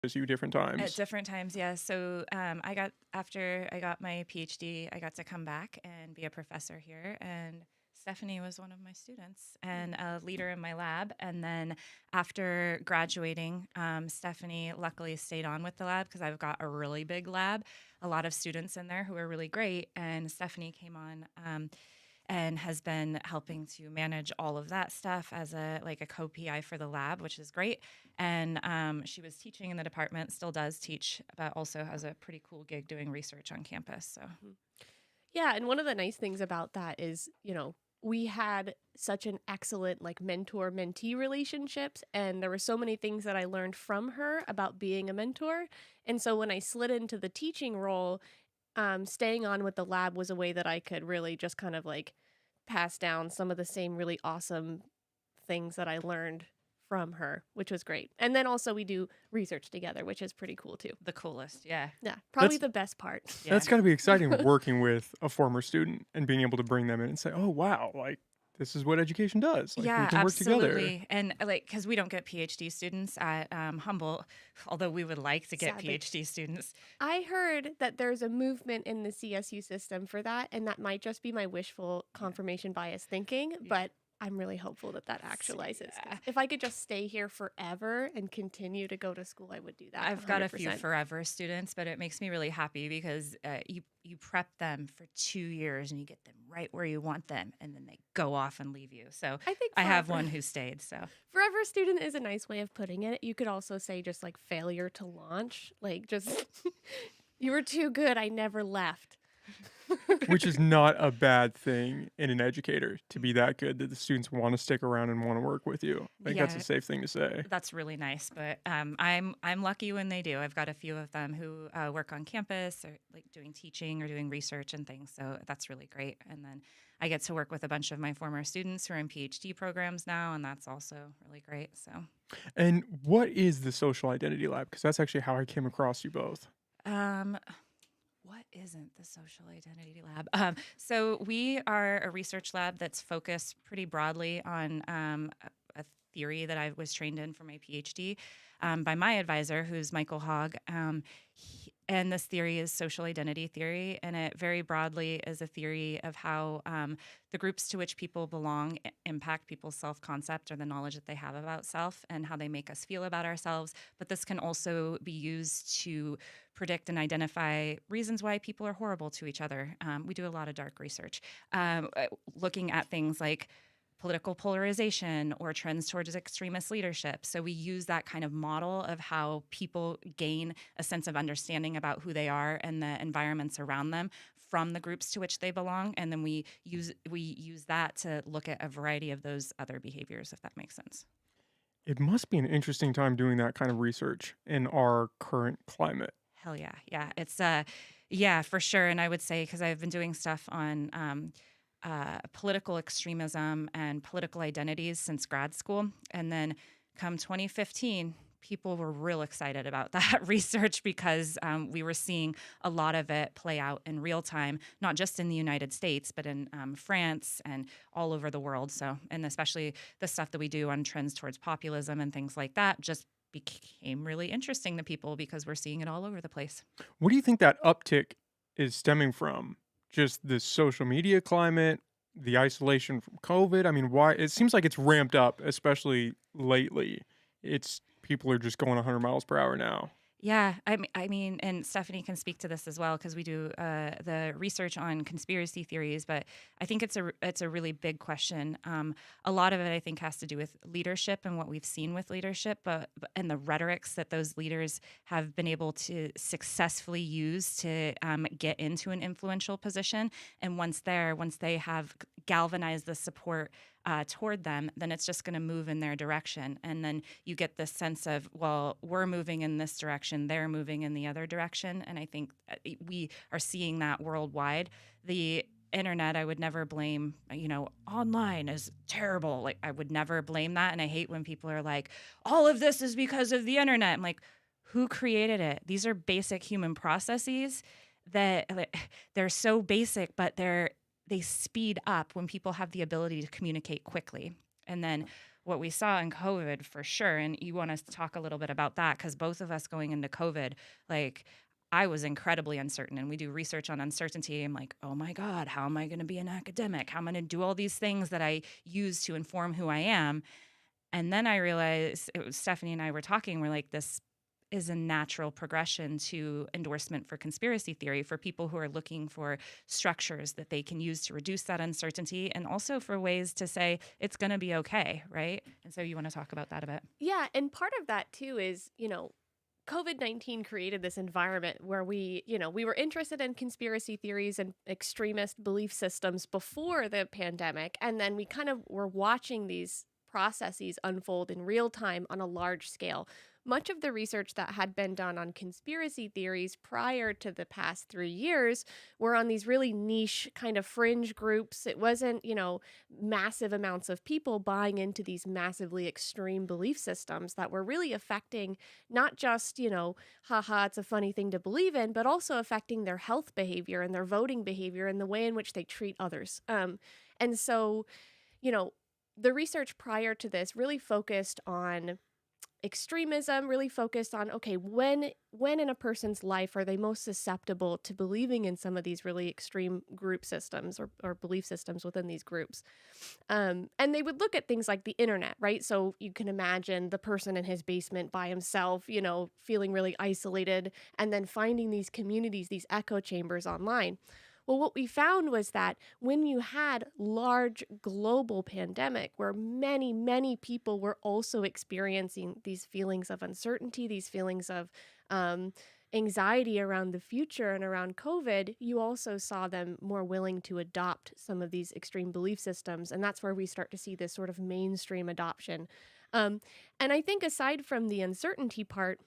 as you different At times? different times, yeah. So after I got my PhD, I got to come back and be a professor here. And Stephanie was one of my students and a leader in my lab. And then after graduating, Stephanie luckily stayed on with the lab because I've got a really big lab, a lot of students in there who are really great. And Stephanie came on. And has been helping to manage all of that stuff as a co-PI for the lab, which is great. And she was teaching in the department, still does teach, but also has a pretty cool gig doing research on campus. So Mhm. Yeah, and one of the nice things about that is, we had such an excellent like mentor-mentee relationships, and there were so many things that I learned from her about being a mentor. And so when I slid into the teaching role, staying on with the lab was a way that I could really just kind of like pass down some of the same really awesome things that I learned from her, which was great. And then also we do research together, which is pretty cool too. the coolest, yeah, Yeah, probably That's the best part. yeah. that's got to be exciting working with a former student and being able to bring them in and say, "Oh wow, like this is what education does. Like we Yeah, can work together." absolutely. And like, because we don't get PhD students at Humboldt, although we would like to get Sadly. PhD students. I heard that there's a movement in the CSU system for that, and that might just be my wishful confirmation bias thinking, but I'm really hopeful that that actualizes. 'Cause Yeah. if I could just stay here forever and continue to go to school, I would do that. I've got a few 100%. forever students, but it makes me really happy because you prep them for 2 years and you get them right where you want them, and then they go off and leave you. So I think I have forever- one who stayed. So Forever student is a nice way of putting it. You could also say just like failure to launch, like just you were too good, I never left. Which is not a bad thing in an educator to be that good that the students want to stick around and want to work with you. I think that's a Yeah. safe thing to say. that's really nice. But I'm lucky when they do. I've got a few of them who work on campus or like doing teaching or doing research and things. So that's really great. And then I get to work with a bunch of my former students who are in PhD programs now, and that's also really great. So. And what is the social identity lab? Because that's actually how I came across you both. What isn't the social identity lab? So we are a research lab that's focused pretty broadly on a theory that I was trained in for my PhD by my advisor, who's Michael Hogg. And this theory is social identity theory, and it very broadly is a theory of how the groups to which people belong impact people's self-concept or the knowledge that they have about self and how they make us feel about ourselves. But this can also be used to predict and identify reasons why people are horrible to each other. We do a lot of dark research, looking at things like political polarization or trends towards extremist leadership. So we use that kind of model of how people gain a sense of understanding about who they are and the environments around them from the groups to which they belong, and then we use that to look at a variety of those other behaviors, if that makes sense. It must be an interesting time doing that kind of research in our current climate. Hell yeah, yeah, it's yeah, for sure. And I would say, because I've been doing stuff on political extremism and political identities since grad school. And then come 2015, people were real excited about that research because we were seeing a lot of it play out in real time, not just in the United States, but in France and all over the world. So, and especially the stuff that we do on trends towards populism and things like that just became really interesting to people because we're seeing it all over the place. What do you think that uptick is stemming from? Just the social media climate, the isolation from COVID? I mean, why? It seems like it's ramped up, especially lately. It's people are just going 100 miles per hour now. Yeah, I mean, and Stephanie can speak to this as well because we do the research on conspiracy theories. But I think it's a really big question. A lot of it, I think, has to do with leadership and what we've seen with leadership, and the rhetorics that those leaders have been able to successfully use to get into an influential position. And once they have galvanized the support toward them, then it's just going to move in their direction. And then you get this sense of, well, we're moving in this direction, they're moving in the other direction. And I think we are seeing that worldwide. The internet, I would never blame, online is terrible. Like, I would never blame that. And I hate when people are like, all of this is because of the internet. I'm like, who created it? These are basic human processes that they're so basic, but they speed up when people have the ability to communicate quickly. And then what we saw in COVID for sure, and you want to talk a little bit about that because both of us going into COVID, like I was incredibly uncertain, and we do research on uncertainty. I'm like, oh my God, how am I going to be an academic? How am I going to do all these things that I use to inform who I am? And then I realized it was Stephanie and I were talking. We're like, this is a natural progression to endorsement for conspiracy theory for people who are looking for structures that they can use to reduce that uncertainty and also for ways to say it's going to be okay, right? And so you want to talk about that a bit? Yeah, and part of that too is, COVID-19 created this environment where we were interested in conspiracy theories and extremist belief systems before the pandemic. And then we kind of were watching these processes unfold in real time on a large scale. Much of the research that had been done on conspiracy theories prior to the past 3 years were on these really niche kind of fringe groups. It wasn't, massive amounts of people buying into these massively extreme belief systems that were really affecting not just, haha, it's a funny thing to believe in, but also affecting their health behavior and their voting behavior and the way in which they treat others. And so, you know, the research prior to this really focused on extremism, really focused on, okay, when in a person's life are they most susceptible to believing in some of these really extreme group systems or belief systems within these groups. And they would look at things like the internet, right? So you can imagine the person in his basement by himself, feeling really isolated, and then finding these communities, these echo chambers online. Well, what we found was that when you had large global pandemic where many, many people were also experiencing these feelings of uncertainty, these feelings of anxiety around the future and around COVID, you also saw them more willing to adopt some of these extreme belief systems. And that's where we start to see this sort of mainstream adoption. And I think aside from the uncertainty part,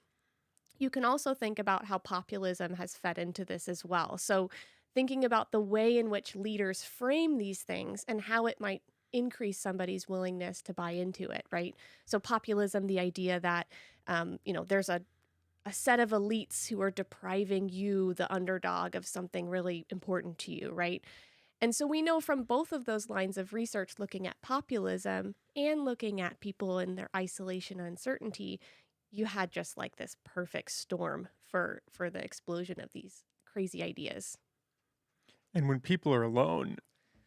you can also think about how populism has fed into this as well. So thinking about the way in which leaders frame these things and how it might increase somebody's willingness to buy into it, right? So populism, the idea that, there's a set of elites who are depriving you, the underdog, of something really important to you, right? And so we know from both of those lines of research, looking at populism and looking at people in their isolation and uncertainty, you had just like this perfect storm for the explosion of these crazy ideas. And when people are alone,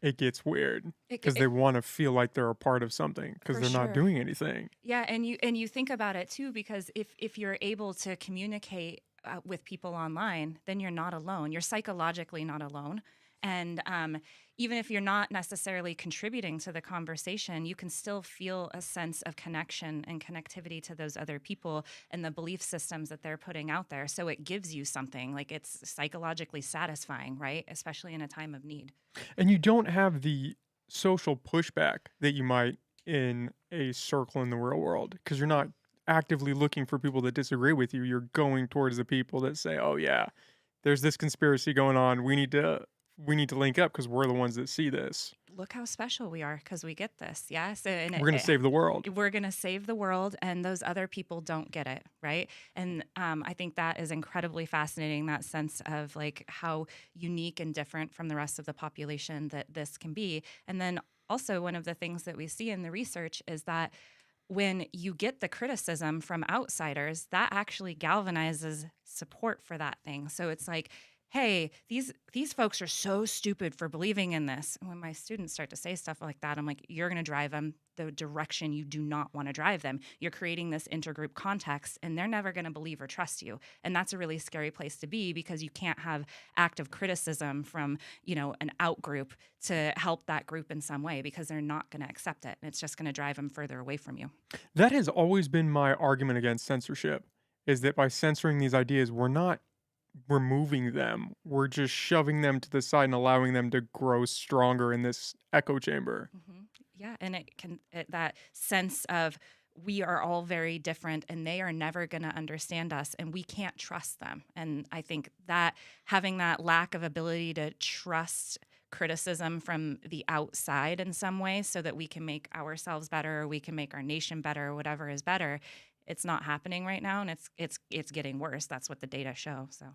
it gets weird It, because they it, want to feel like they're a part of something because for they're not sure. doing anything. Yeah, and you think about it too, because if you're able to communicate with people online, then you're not alone. You're psychologically not alone, and even if you're not necessarily contributing to the conversation, you can still feel a sense of connection and connectivity to those other people and the belief systems that they're putting out there. So it gives you something like it's psychologically satisfying, right? Especially in a time of need. And you don't have the social pushback that you might in a circle in the real world because you're not actively looking for people that disagree with you. You're going towards the people that say, "Oh yeah, there's this conspiracy going on. We need to link up because we're the ones that see this. Look how special we are because we get this. Yeah. So, and We're going to save the world." we're going to save the world, and those other people don't get it. Right. And I think that is incredibly fascinating, that sense of like how unique and different from the rest of the population that this can be. And then also, one of the things that we see in the research is that when you get the criticism from outsiders, that actually galvanizes support for that thing. So it's like, hey, these folks are so stupid for believing in this. And when my students start to say stuff like that, I'm like, you're going to drive them the direction you do not want to drive them. You're creating this intergroup context, and they're never going to believe or trust you. And that's a really scary place to be because you can't have active criticism from, an out group to help that group in some way because they're not going to accept it. And it's just going to drive them further away from you. That has always been my argument against censorship, is that by censoring these ideas, we're not removing them. We're just shoving them to the side and allowing them to grow stronger in this echo chamber. Mm-hmm. Yeah, and that sense of we are all very different and they are never going to understand us and we can't trust them. And I think that having that lack of ability to trust criticism from the outside in some way so that we can make ourselves better or we can make our nation better or whatever is better, it's not happening right now, and it's getting worse. That's what the data show. So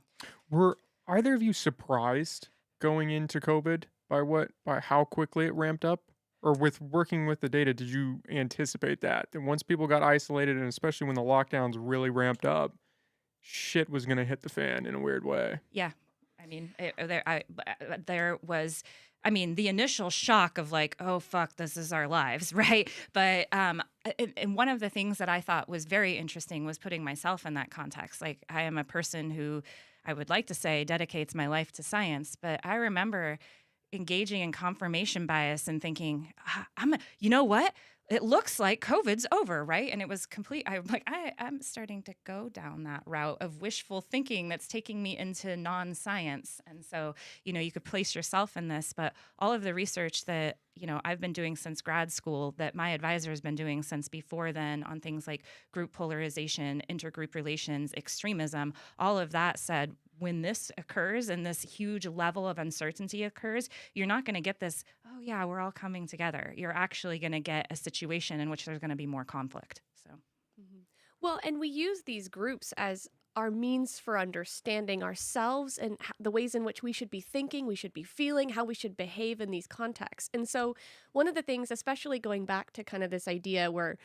Were either of you surprised going into COVID by how quickly it ramped up? or with working with the data, did you anticipate that? That once people got isolated, and especially when the lockdowns really ramped up, shit was gonna hit the fan in a weird way. Yeah. I mean, there was, I mean, the initial shock of like, oh, fuck, this is our lives, right? But and one of the things that I thought was very interesting was putting myself in that context. Like, I am a person who I would like to say dedicates my life to science, but I remember engaging in confirmation bias and thinking, you know what? It looks like COVID's over, right? And it was complete. I'm like, I'm starting to go down that route of wishful thinking that's taking me into non-science. And so, you could place yourself in this, but all of the research that, I've been doing since grad school, that my advisor has been doing since before then on things like group polarization, intergroup relations, extremism, all of that said, when this occurs and this huge level of uncertainty occurs, you're not going to get this, oh, yeah, we're all coming together. You're actually going to get a situation in which there's going to be more conflict. So, Well, and we use these groups as our means for understanding ourselves and the ways in which we should be thinking, we should be feeling, how we should behave in these contexts. And so, one of the things, especially going back to kind of this idea where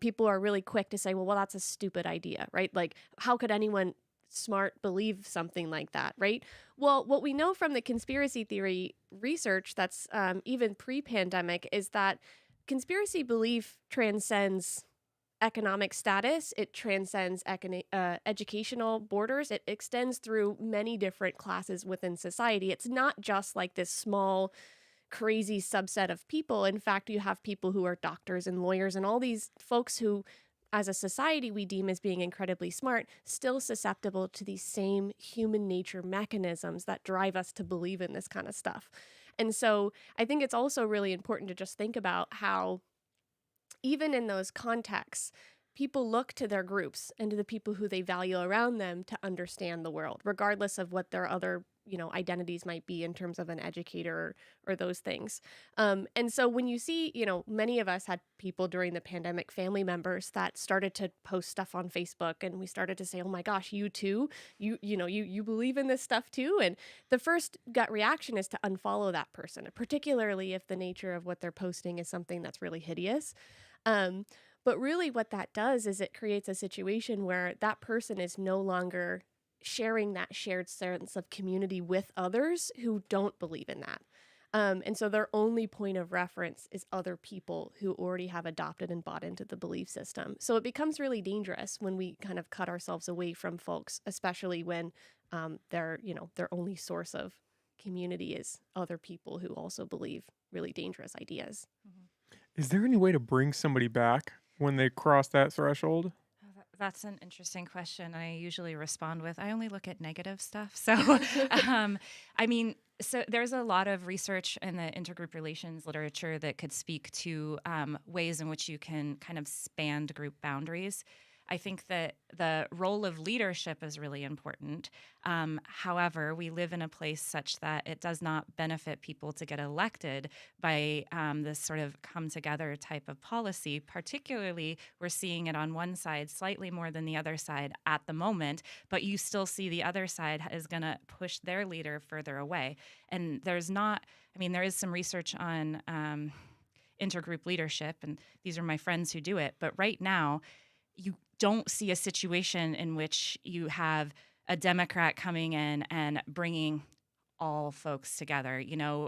people are really quick to say, well, that's a stupid idea, right? Like, how could anyone smart believe something like that, right? Well, what we know from the conspiracy theory research that's even pre-pandemic is that conspiracy belief transcends economic status. It transcends educational borders. It extends through many different classes within society. It's not just like this small, crazy subset of people. In fact, you have people who are doctors and lawyers and all these folks who, as a society, we deem as being incredibly smart, still susceptible to these same human nature mechanisms that drive us to believe in this kind of stuff. And so I think it's also really important to just think about how, even in those contexts, people look to their groups and to the people who they value around them to understand the world, regardless of what their other identities might be in terms of an educator or those things. And so when you see, many of us had people during the pandemic, family members that started to post stuff on Facebook, and we started to say, oh my gosh, you too, you believe in this stuff too. And the first gut reaction is to unfollow that person, particularly if the nature of what they're posting is something that's really hideous. But really what that does is it creates a situation where that person is no longer sharing that shared sense of community with others who don't believe in that. And so their only point of reference is other people who already have adopted and bought into the belief system. So it becomes really dangerous when we kind of cut ourselves away from folks, especially when their only source of community is other people who also believe really dangerous ideas. Is there any way to bring somebody back when they cross that threshold? That's an interesting question. I usually respond with, I only look at negative stuff. So, so there's a lot of research in the intergroup relations literature that could speak to ways in which you can kind of span group boundaries. I think that the role of leadership is really important. However, we live in a place such that it does not benefit people to get elected by this sort of come together type of policy. Particularly, we're seeing it on one side slightly more than the other side at the moment, but you still see the other side is going to push their leader further away. And there is some research on intergroup leadership, and these are my friends who do it, but right now, you don't see a situation in which you have a Democrat coming in and bringing all folks together,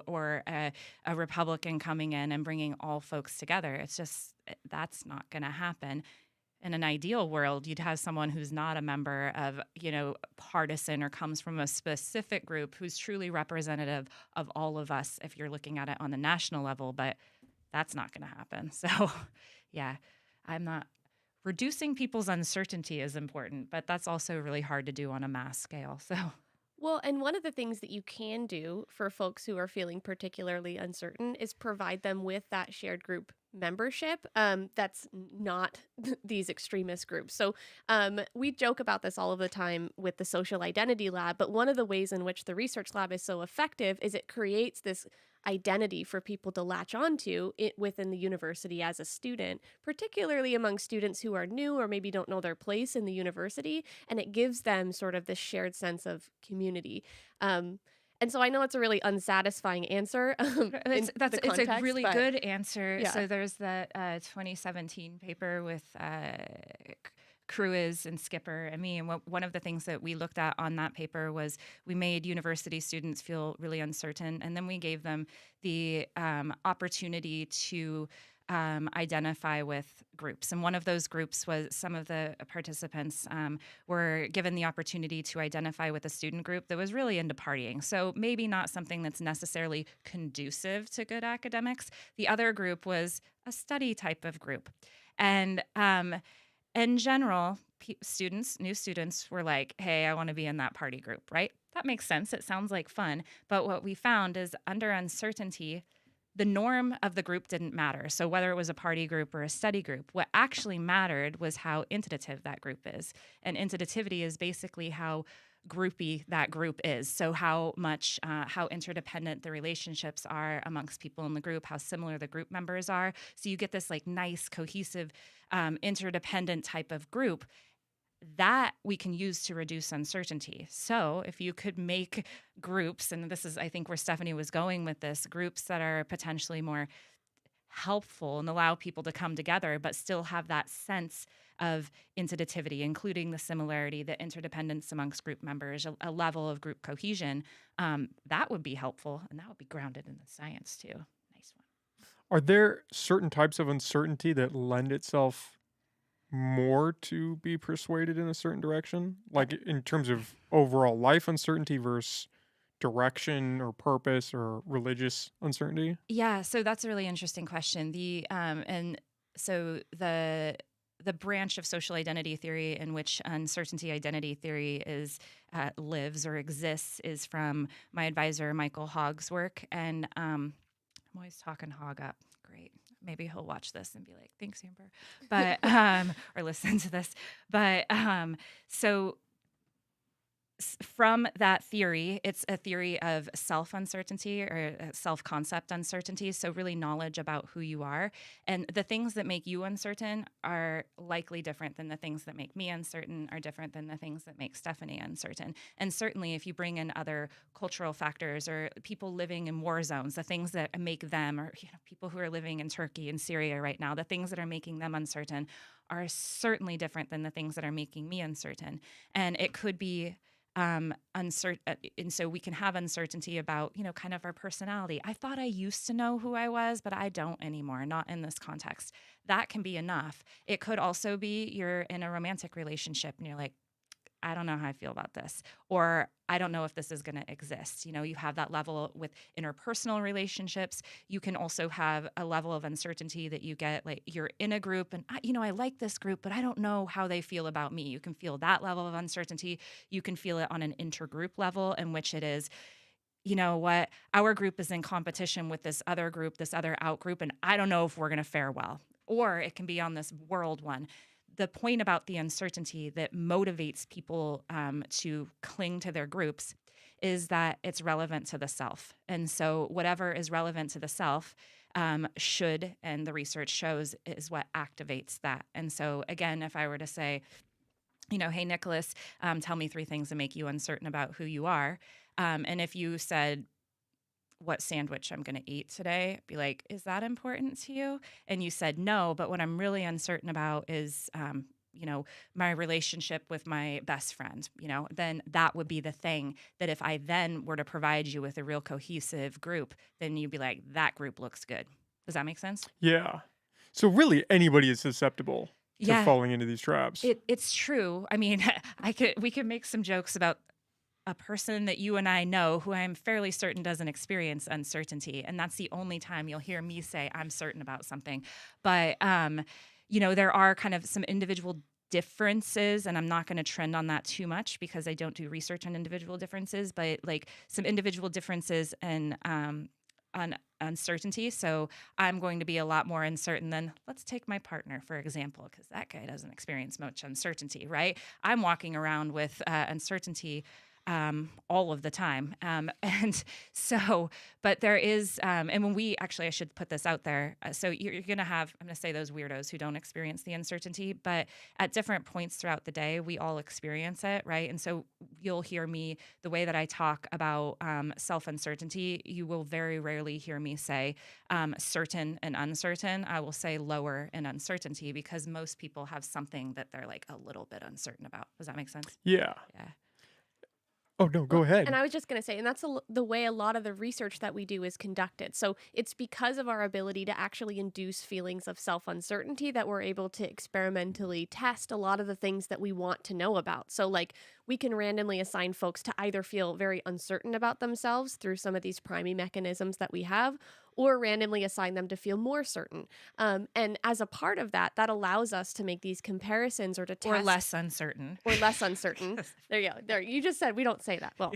or a Republican coming in and bringing all folks together. It's just, that's not going to happen. In an ideal world, you'd have someone who's not a member of, partisan or comes from a specific group who's truly representative of all of us if you're looking at it on the national level, but that's not going to happen. So, yeah, reducing people's uncertainty is important, but that's also really hard to do on a mass scale. So, well, and one of the things that you can do for folks who are feeling particularly uncertain is provide them with that shared group membership that's not these extremist groups. So we joke about this all of the time with the social identity lab, but one of the ways in which the research lab is so effective is it creates this identity for people to latch onto within the university as a student, particularly among students who are new or maybe don't know their place in the university, and it gives them sort of this shared sense of community. And so I know it's a really unsatisfying answer in the It's a context, really but good answer. yeah. So there's that 2017 paper with Cruise and Skipper and me, and one of the things that we looked at on that paper was we made university students feel really uncertain, and then we gave them the opportunity to identify with groups. And one of those groups was some of the participants were given the opportunity to identify with a student group that was really into partying. So maybe not something that's necessarily conducive to good academics. The other group was a study type of group. And in general, new students were like, hey, I want to be in that party group, right? That makes sense. It sounds like fun. But what we found is under uncertainty, the norm of the group didn't matter. So whether it was a party group or a study group, what actually mattered was how intitative that group is. And intitativity is basically how groupy that group is. So how much, how interdependent the relationships are amongst people in the group, how similar the group members are. So you get this like nice, cohesive, interdependent type of group that we can use to reduce uncertainty. So if you could make groups, and this is, I think, where Stephanie was going with this, groups that are potentially more helpful and allow people to come together, but still have that sense of interdependence, including the similarity, the interdependence amongst group members, a level of group cohesion, that would be helpful, and that would be grounded in the science too. Nice one. Are there certain types of uncertainty that lend itself more to be persuaded in a certain direction? Like in terms of overall life uncertainty versus direction or purpose or religious uncertainty? Yeah, so that's a really interesting question. And so the branch of social identity theory in which uncertainty identity theory is lives or exists is from my advisor Michael Hogg's work, and I'm always talking Hogg up. Great, maybe he'll watch this and be like, "Thanks, Amber," but or listen to this. But so from that theory, it's a theory of self uncertainty or self concept uncertainty. So, really, knowledge about who you are. And the things that make you uncertain are likely different than the things that make me uncertain, are different than the things that make Stephanie uncertain. And certainly, if you bring in other cultural factors or people living in war zones, the things that make them, or people who are living in Turkey and Syria right now, the things that are making them uncertain are certainly different than the things that are making me uncertain. And it could be uncertain, and so we can have uncertainty about kind of our personality. I thought I used to know who I was, but I don't anymore, not in this context. That can be enough. It could also be you're in a romantic relationship and you're like, I don't know how I feel about this, or I don't know if this is going to exist. You have that level with interpersonal relationships. You can also have a level of uncertainty that you get, like you're in a group and I like this group, but I don't know how they feel about me. You can feel that level of uncertainty. You can feel it on an intergroup level in which it is, what, our group is in competition with this other group, this other out group, and I don't know if we're going to fare well. Or it can be on this world one. The point about the uncertainty that motivates people to cling to their groups is that it's relevant to the self. And so whatever is relevant to the self should, and the research shows, is what activates that. And so again, if I were to say, hey, Nicholas, tell me 3 things that make you uncertain about who you are. And if you said, what sandwich I'm going to eat today, be like, is that important to you? And you said no, but what I'm really uncertain about is, my relationship with my best friend, then that would be the thing that if I then were to provide you with a real cohesive group, then you'd be like, that group looks good. Does that make sense? Yeah. So really anybody is susceptible to Yeah, falling into these traps. it's true. I mean, we could make some jokes about a person that you and I know who I'm fairly certain doesn't experience uncertainty. And that's the only time you'll hear me say I'm certain about something. But, there are kind of some individual differences, and I'm not going to trend on that too much because I don't do research on individual differences, but like some individual differences and on uncertainty. So I'm going to be a lot more uncertain than, let's take my partner, for example, because that guy doesn't experience much uncertainty, right? I'm walking around with uncertainty all of the time. And so, but there is, and when I should put this out there. So you're going to have, I'm going to say those weirdos who don't experience the uncertainty, but at different points throughout the day, we all experience it, right? And so you'll hear me, the way that I talk about self-uncertainty, you will very rarely hear me say certain and uncertain. I will say lower in uncertainty because most people have something that they're like a little bit uncertain about. Does that make sense? Yeah. Yeah. Oh, no, go Well, ahead. and I was just going to say, and that's the way a lot of the research that we do is conducted. So it's because of our ability to actually induce feelings of self uncertainty that we're able to experimentally test a lot of the things that we want to know about. So, like, we can randomly assign folks to either feel very uncertain about themselves through some of these priming mechanisms that we have, or randomly assign them to feel more certain. And as a part of that, that allows us to make these comparisons or to test Or less uncertain. or less uncertain. There you go. There, you just said we don't say that. Well,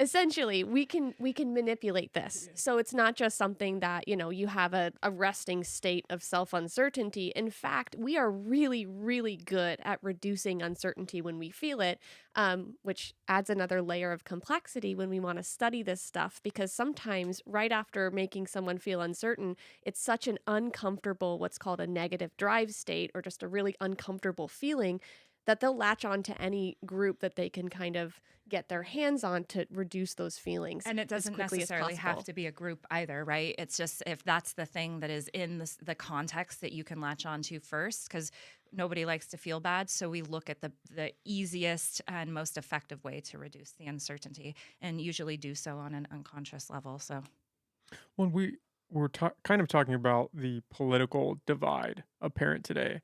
essentially we can manipulate this, so it's not just something that you have a resting state of self-uncertainty. In fact, we are really, really good at reducing uncertainty when we feel it, which adds another layer of complexity when we want to study this stuff, because sometimes right after making someone feel uncertain, it's such an uncomfortable, what's called a negative drive state, or just a really uncomfortable feeling, that they'll latch on to any group that they can kind of get their hands on to reduce those feelings. And it as doesn't quickly as necessarily have possible. to be a group either, right? It's just if that's the thing that is in the context that you can latch onto first, because nobody likes to feel bad. So we look at the easiest and most effective way to reduce the uncertainty, and usually do so on an unconscious level. So When we were kind of talking about the political divide apparent today,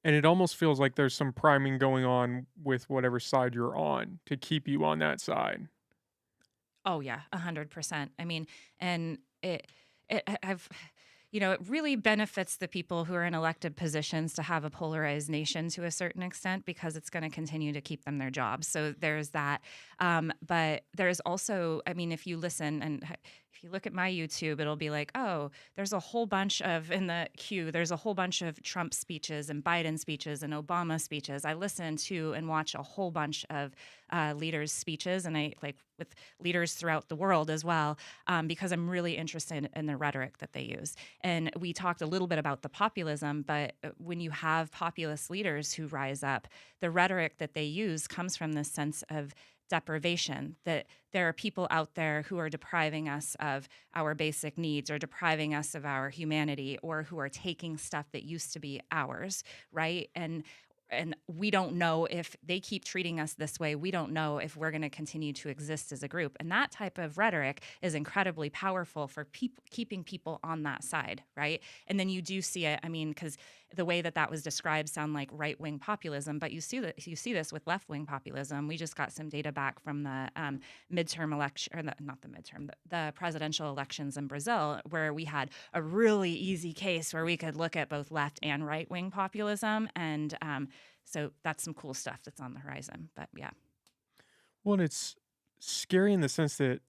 and it almost feels like there's some priming going on with whatever side you're on to keep you on that side. oh yeah, 100%. I mean, and I've, it really benefits the people who are in elected positions to have a polarized nation to a certain extent, because it's going to continue to keep them their jobs. So there's that. But there's also, I mean, if you listen and if you look at my YouTube, it'll be like, oh, there's a whole bunch of, in the queue, there's a whole bunch of Trump speeches and Biden speeches and Obama speeches. I listen to and watch a whole bunch of leaders' speeches, and I like with leaders throughout the world as well, because I'm really interested in the rhetoric that they use. And we talked a little bit about the populism, but when you have populist leaders who rise up, the rhetoric that they use comes from this sense of deprivation, that there are people out there who are depriving us of our basic needs, or depriving us of our humanity, or who are taking stuff that used to be ours, right? And we don't know if they keep treating us this way. We don't know if we're going to continue to exist as a group. And that type of rhetoric is incredibly powerful for keeping people on that side, right? And then you do see it, I mean, because the way that was described sound like right-wing populism, but you see this with left-wing populism. We just got some data back from the midterm election, or not the midterm, the presidential elections in Brazil, where we had a really easy case where we could look at both left and right-wing populism. And so that's some cool stuff that's on the horizon. But yeah. Well, and it's scary in the sense that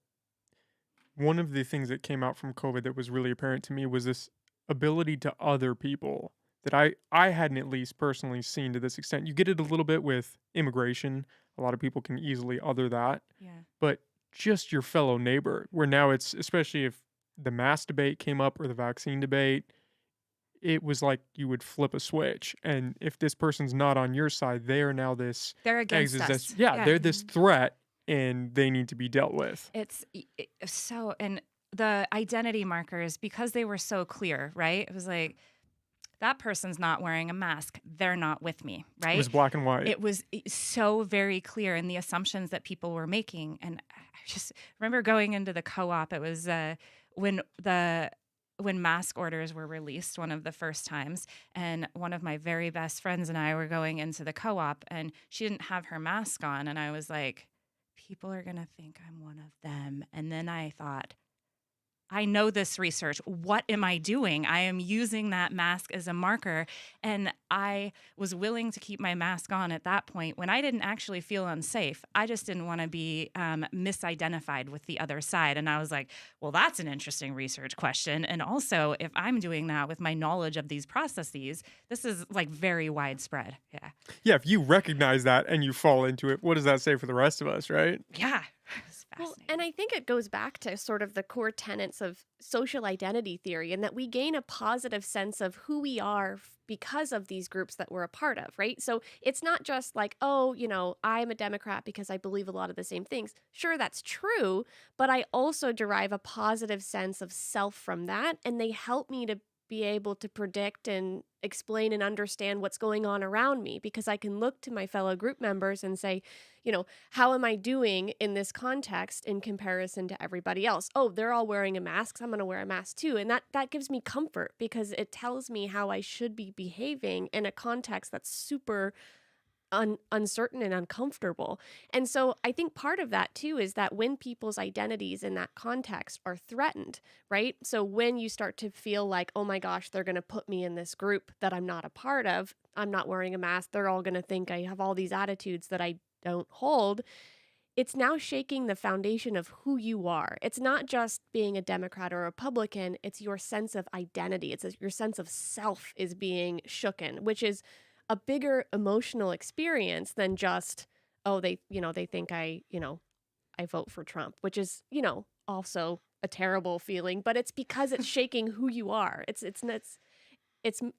one of the things that came out from COVID that was really apparent to me was this ability to other people that I hadn't at least personally seen to this extent. You get it a little bit with immigration. A lot of people can easily other that. Yeah. But just your fellow neighbor, where now it's, especially if the mask debate came up or the vaccine debate, it was like you would flip a switch. And if this person's not on your side, they are now this They're against us. they're this threat, and they need to be dealt with. So, and the identity markers, because they were so clear, right? It was like, that person's not wearing a mask. They're not with me, right? It was black and white. It was so very clear in the assumptions that people were making. And I just remember going into the co-op. It was when mask orders were released, one of the first times, and one of my very best friends and I were going into the co-op, and she didn't have her mask on, and I was like, people are going to think I'm one of them. And then I thought, I know this research. What am I doing? I am using that mask as a marker. And I was willing to keep my mask on at that point when I didn't actually feel unsafe. I just didn't want to be misidentified with the other side. And I was like, well, that's an interesting research question. And also, if I'm doing that with my knowledge of these processes, this is like very widespread. Yeah. Yeah, if you recognize that and you fall into it, what does that say for the rest of us, right? Yeah. Well, and fascinating. I think it goes back to sort of the core tenets of social identity theory, and that we gain a positive sense of who we are because of these groups that we're a part of, right? So it's not just like, oh, I'm a Democrat because I believe a lot of the same things. Sure, that's true, but I also derive a positive sense of self from that, and they help me to be able to predict and explain and understand what's going on around me, because I can look to my fellow group members and say, how am I doing in this context in comparison to everybody else? Oh, they're all wearing a mask, so I'm going to wear a mask too. And that gives me comfort, because it tells me how I should be behaving in a context that's super uncertain and uncomfortable. And so I think part of that too is that when people's identities in that context are threatened, right? So when you start to feel like, oh my gosh, they're going to put me in this group that I'm not a part of, I'm not wearing a mask, they're all going to think I have all these attitudes that I don't hold. It's now shaking the foundation of who you are. It's not just being a Democrat or a Republican, it's your sense of identity. Your sense of self is being shooken, which is a bigger emotional experience than just, oh, they think I vote for Trump, which is, also a terrible feeling, but it's because it's shaking who you are. It's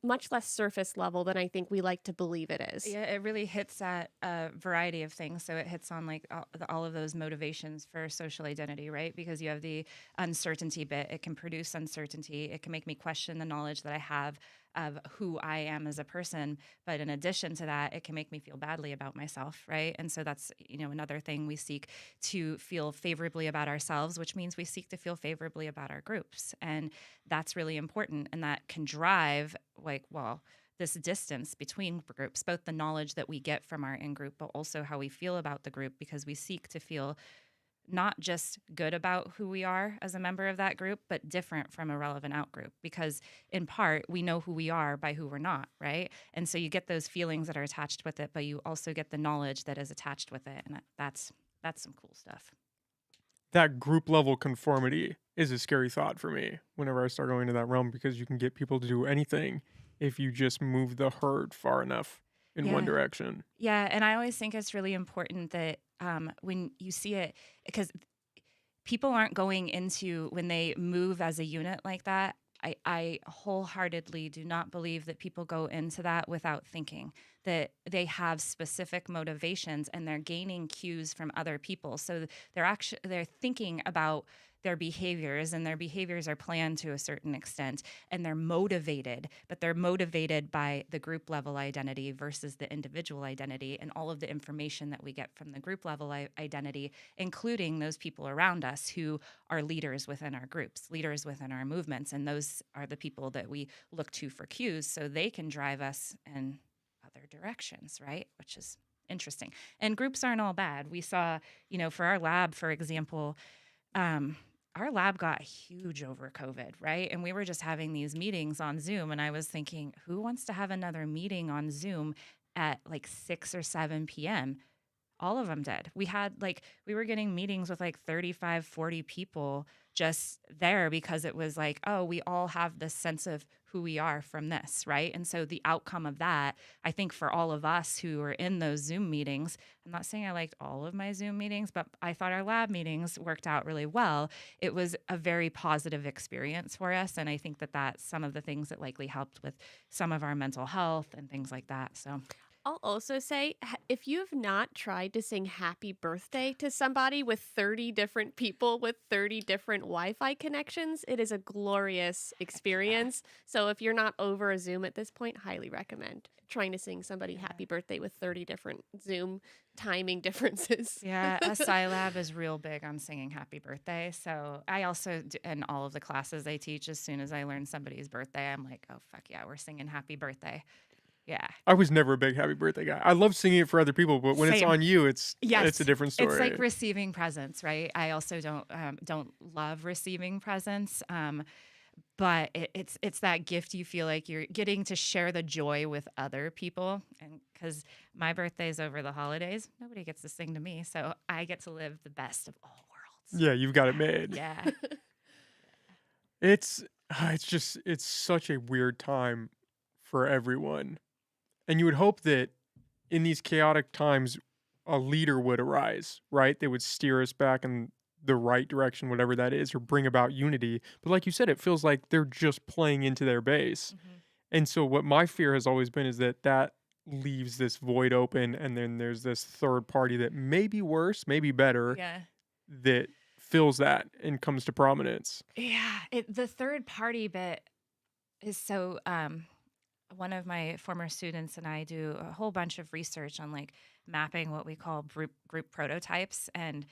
much less surface level than I think we like to believe it is. Yeah, it really hits at a variety of things. So it hits on like all of those motivations for social identity, right? Because you have the uncertainty bit. It can produce uncertainty. It can make me question the knowledge that I have of who I am as a person. But in addition to that, it can make me feel badly about myself, right? And so that's, another thing we seek to feel favorably about ourselves, which means we seek to feel favorably about our groups. And that's really important. And that can drive this distance between groups, both the knowledge that we get from our in group, but also how we feel about the group, because we seek to feel not just good about who we are as a member of that group, but different from a relevant out group. Because in part, we know who we are by who we're not, right? And so you get those feelings that are attached with it, but you also get the knowledge that is attached with it. And that's some cool stuff. That group level conformity is a scary thought for me whenever I start going into that realm, because you can get people to do anything if you just move the herd far enough in one Yeah. direction. Yeah. And I always think it's really important that when you see it, because people aren't going into, when they move as a unit like that, I wholeheartedly do not believe that people go into that without thinking, that they have specific motivations and they're gaining cues from other people. So they're thinking about their behaviors, and their behaviors are planned to a certain extent, and they're motivated, but they're motivated by the group level identity versus the individual identity, and all of the information that we get from the group level identity, including those people around us who are leaders within our groups, leaders within our movements. And those are the people that we look to for cues, so they can drive us in other directions, right? Which is interesting. And groups aren't all bad. We saw, for our lab, for example, our lab got huge over COVID, right? And we were just having these meetings on Zoom. And I was thinking, who wants to have another meeting on Zoom at like 6 or 7 p.m.? All of them did. We were getting meetings with like 35, 40 people just there, because it was like, oh, we all have this sense of who we are from this, right? And so the outcome of that, I think for all of us who were in those Zoom meetings, I'm not saying I liked all of my Zoom meetings, but I thought our lab meetings worked out really well. It was a very positive experience for us. And I think that that's some of the things that likely helped with some of our mental health and things like that. So I'll also say, if you have not tried to sing happy birthday to somebody with 30 different people with 30 different Wi-Fi connections, it is a glorious experience. So if you're not over a Zoom at this point, highly recommend trying to sing somebody happy birthday with 30 different Zoom timing differences. yeah, a SciLab is real big on singing happy birthday. So I also, in all of the classes I teach, as soon as I learn somebody's birthday, I'm like, oh, fuck yeah, we're singing happy birthday. Yeah. I was never a big happy birthday guy. I love singing it for other people, but when it's Same. on you, it's Yes, a different story. it's like receiving presents, right? I also don't love receiving presents, but it's that gift you feel like you're getting to share the joy with other people. And because my birthday's over the holidays, nobody gets to sing to me, so I get to live the best of all worlds. Yeah, you've got it made. Yeah. It's it's such a weird time for everyone. And you would hope that in these chaotic times, a leader would arise, right? They would steer us back in the right direction, whatever that is, or bring about unity. But like you said, it feels like they're just playing into their base. Mhm. And so what my fear has always been is that that leaves this void open, and then there's this third party that may be worse, maybe better, Yeah. that fills that and comes to prominence. Yeah. The third party bit is so one of my former students and I do a whole bunch of research on like mapping what we call group prototypes. And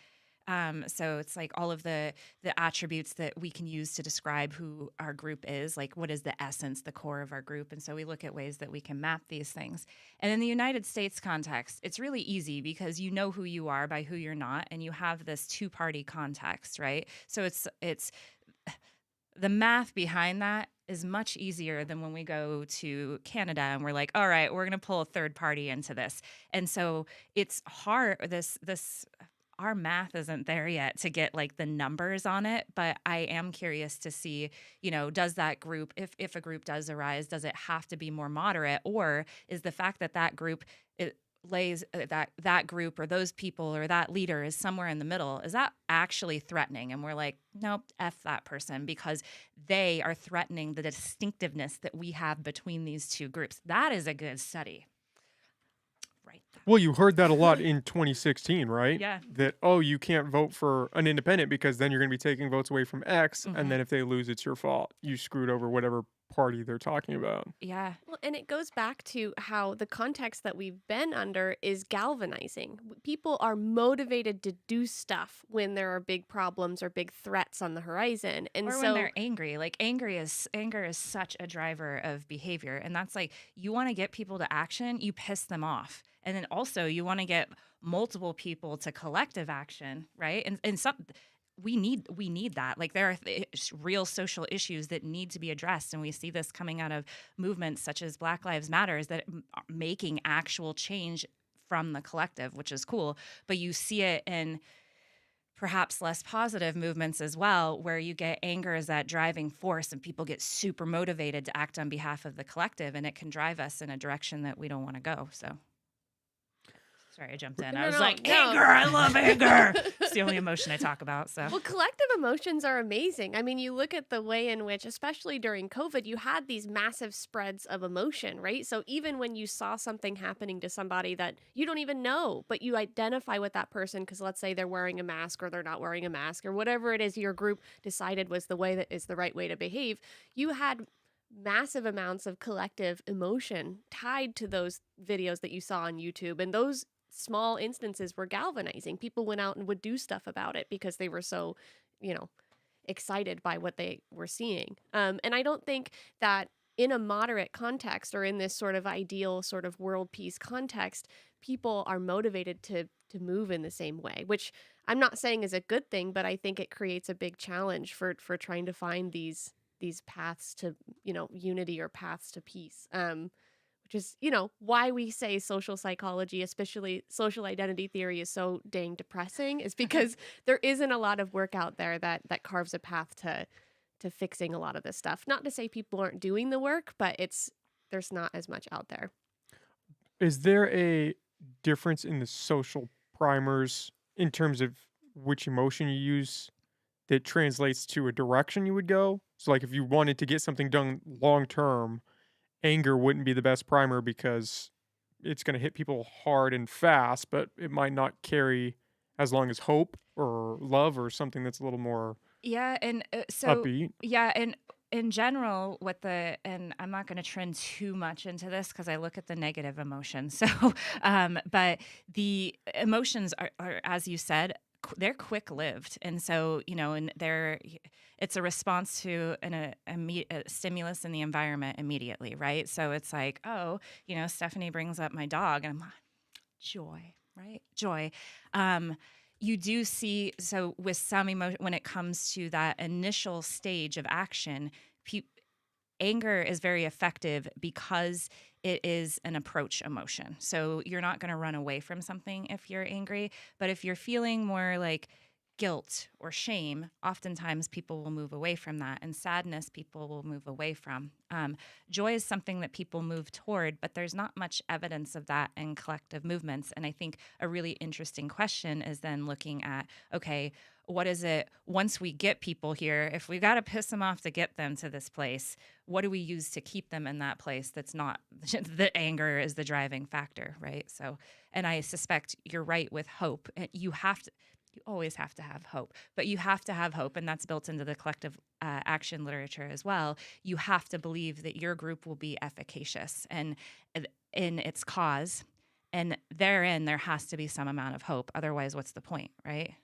so it's like all of the attributes that we can use to describe who our group is, like what is the essence, the core of our group. And so we look at ways that we can map these things. And in the United States context, it's really easy because you know who you are by who you're not, and you have this two-party context, right? So it's the math behind that is much easier than when we go to Canada and we're like, all right, we're going to pull a third party into this. And so it's hard. Our math isn't there yet to get like the numbers on it, but I am curious to see, does that group, if a group does arise, does it have to be more moderate, or is the fact that that group it lays that group or those people or that leader is somewhere in the middle, is that actually threatening? And we're like, nope, F that person, because they are threatening the distinctiveness that we have between these two groups. That is a good study. Right. Well, you heard that a lot in 2016, right? Yeah. That, oh, you can't vote for an independent because then you're going to be taking votes away from X. Mhm. And then if they lose, it's your fault. You screwed over whatever party they're talking about. Yeah. Well, and it goes back to how the context that we've been under is galvanizing. People are motivated to do stuff when there are big problems or big threats on the horizon. And Or so when they're angry. Like anger is such a driver of behavior. And that's like, you want to get people to action, you piss them off. And then also you want to get multiple people to collective action, right? And some we need that. Like there are real social issues that need to be addressed, and we see this coming out of movements such as Black Lives Matters that are making actual change from the collective, which is cool. But you see it in perhaps less positive movements as well, where you get anger as that driving force and people get super motivated to act on behalf of the collective, and it can drive us in a direction that we don't want to go. So sorry, I jumped in. I was like, anger, I love anger. It's the only emotion I talk about. So well, collective emotions are amazing. I mean, you look at the way in which, especially during COVID, you had these massive spreads of emotion, right? So even when you saw something happening to somebody that you don't even know, but you identify with that person because let's say they're wearing a mask or they're not wearing a mask or whatever it is your group decided was the way that is the right way to behave, you had massive amounts of collective emotion tied to those videos that you saw on YouTube. And those small instances were galvanizing. People went out and would do stuff about it because they were so, excited by what they were seeing. And I don't think that in a moderate context or in this sort of ideal sort of world peace context, people are motivated to move in the same way, which I'm not saying is a good thing, but I think it creates a big challenge for trying to find these paths to, unity or paths to peace. Which is, why we say social psychology, especially social identity theory, is so dang depressing, is because there isn't a lot of work out there that carves a path to fixing a lot of this stuff. Not to say people aren't doing the work, but there's not as much out there. Is there a difference in the social primers in terms of which emotion you use that translates to a direction you would go? So, like, if you wanted to get something done long term, anger wouldn't be the best primer because it's going to hit people hard and fast, but it might not carry as long as hope or love or something that's a little more yeah, and so upbeat. yeah, and in general, and I'm not going to trend too much into this because I look at the negative emotions. So, but the emotions are, as you said, they're quick lived, and so and it's a response to a stimulus in the environment immediately, right? So it's like, oh, Stephanie brings up my dog, and I'm like, joy, right? Joy. You do see, so with some emotion, when it comes to that initial stage of action, anger is very effective because it is an approach emotion. So you're not going to run away from something if you're angry, but if you're feeling more like guilt or shame, oftentimes people will move away from that, and sadness people will move away from. Joy is something that people move toward, but there's not much evidence of that in collective movements. And I think a really interesting question is then looking at, okay, what is it once we get people here? If we got to piss them off to get them to this place, what do we use to keep them in that place that's not the anger is the driving factor, right? So, and I suspect you're right with hope. You always have to have hope, but you have to have hope, and that's built into the collective action literature as well. You have to believe that your group will be efficacious and in its cause, and therein there has to be some amount of hope. Otherwise, what's the point, right?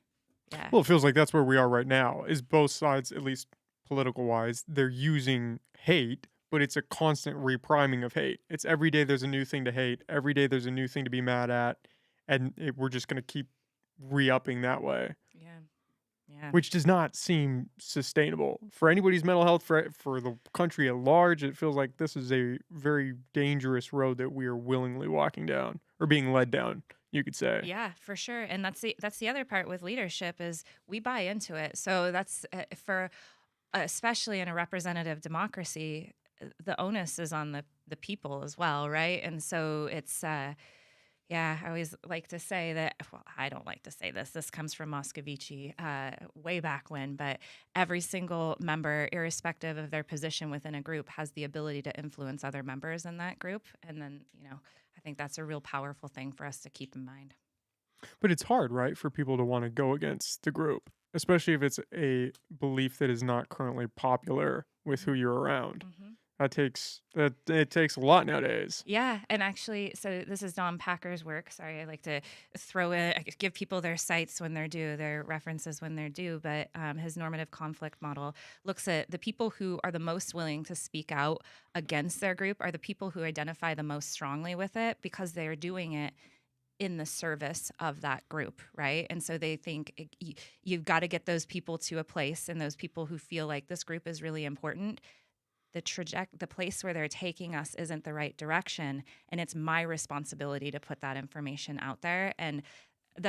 Yeah. Well, it feels like that's where we are right now. Is both sides, at least political wise, they're using hate, but it's a constant repriming of hate. It's every day there's a new thing to hate. Every day there's a new thing to be mad at, and we're just going to keep re-upping that way, Yeah. Yeah. which does not seem sustainable for anybody's mental health, for the country at large. It feels like this is a very dangerous road that we are willingly walking down or being led down, you could say. Yeah, for sure. And that's the other part with leadership is we buy into it. So that's for especially in a representative democracy, the onus is on the people as well, right? And so it's yeah, I always like to say that, well, I don't like to say this. This comes from Moscovici way back when, but every single member, irrespective of their position within a group, has the ability to influence other members in that group. And then, I think that's a real powerful thing for us to keep in mind. But it's hard, right, for people to want to go against the group, especially if it's a belief that is not currently popular with who you're around. Mm-hmm. It takes a lot nowadays. Yeah, and actually, so this is Don Packer's work. Sorry, I like to give people their sites when they're due, their references when they're due. But his normative conflict model looks at the people who are the most willing to speak out against their group are the people who identify the most strongly with it because they're doing it in the service of that group, right? And so they think you've got to get those people to a place, and those people who feel like this group is really important, the place where they're taking us isn't the right direction, and it's my responsibility to put that information out there. And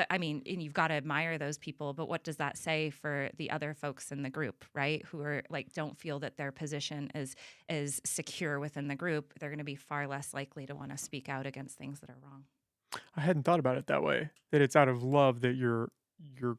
and you've got to admire those people, but what does that say for the other folks in the group, right? Who are like don't feel that their position is secure within the group. They're going to be far less likely to want to speak out against things that are wrong. I hadn't thought about it that way. That it's out of love that you're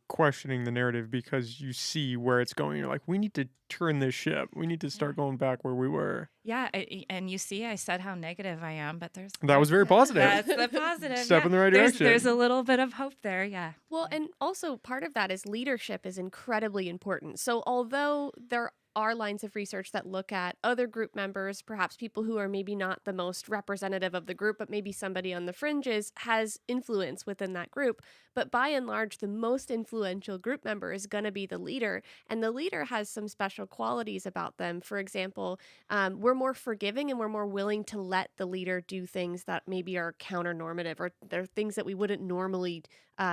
questioning the narrative because you see where it's going. You're like, we need to turn this ship. We need to start going back where we were. Yeah, and you see, I said how negative I am, but that was very positive. That's the positive. Step in the right direction. There's a little bit of hope there. Yeah. Well, and also part of that is leadership is incredibly important. So although there are lines of research that look at other group members, perhaps people who are maybe not the most representative of the group, but maybe somebody on the fringes has influence within that group. But by and large, the most influential group member is going to be the leader. And the leader has some special qualities about them. For example, we're more forgiving and we're more willing to let the leader do things that maybe are counter-normative, or they're things that we wouldn't normally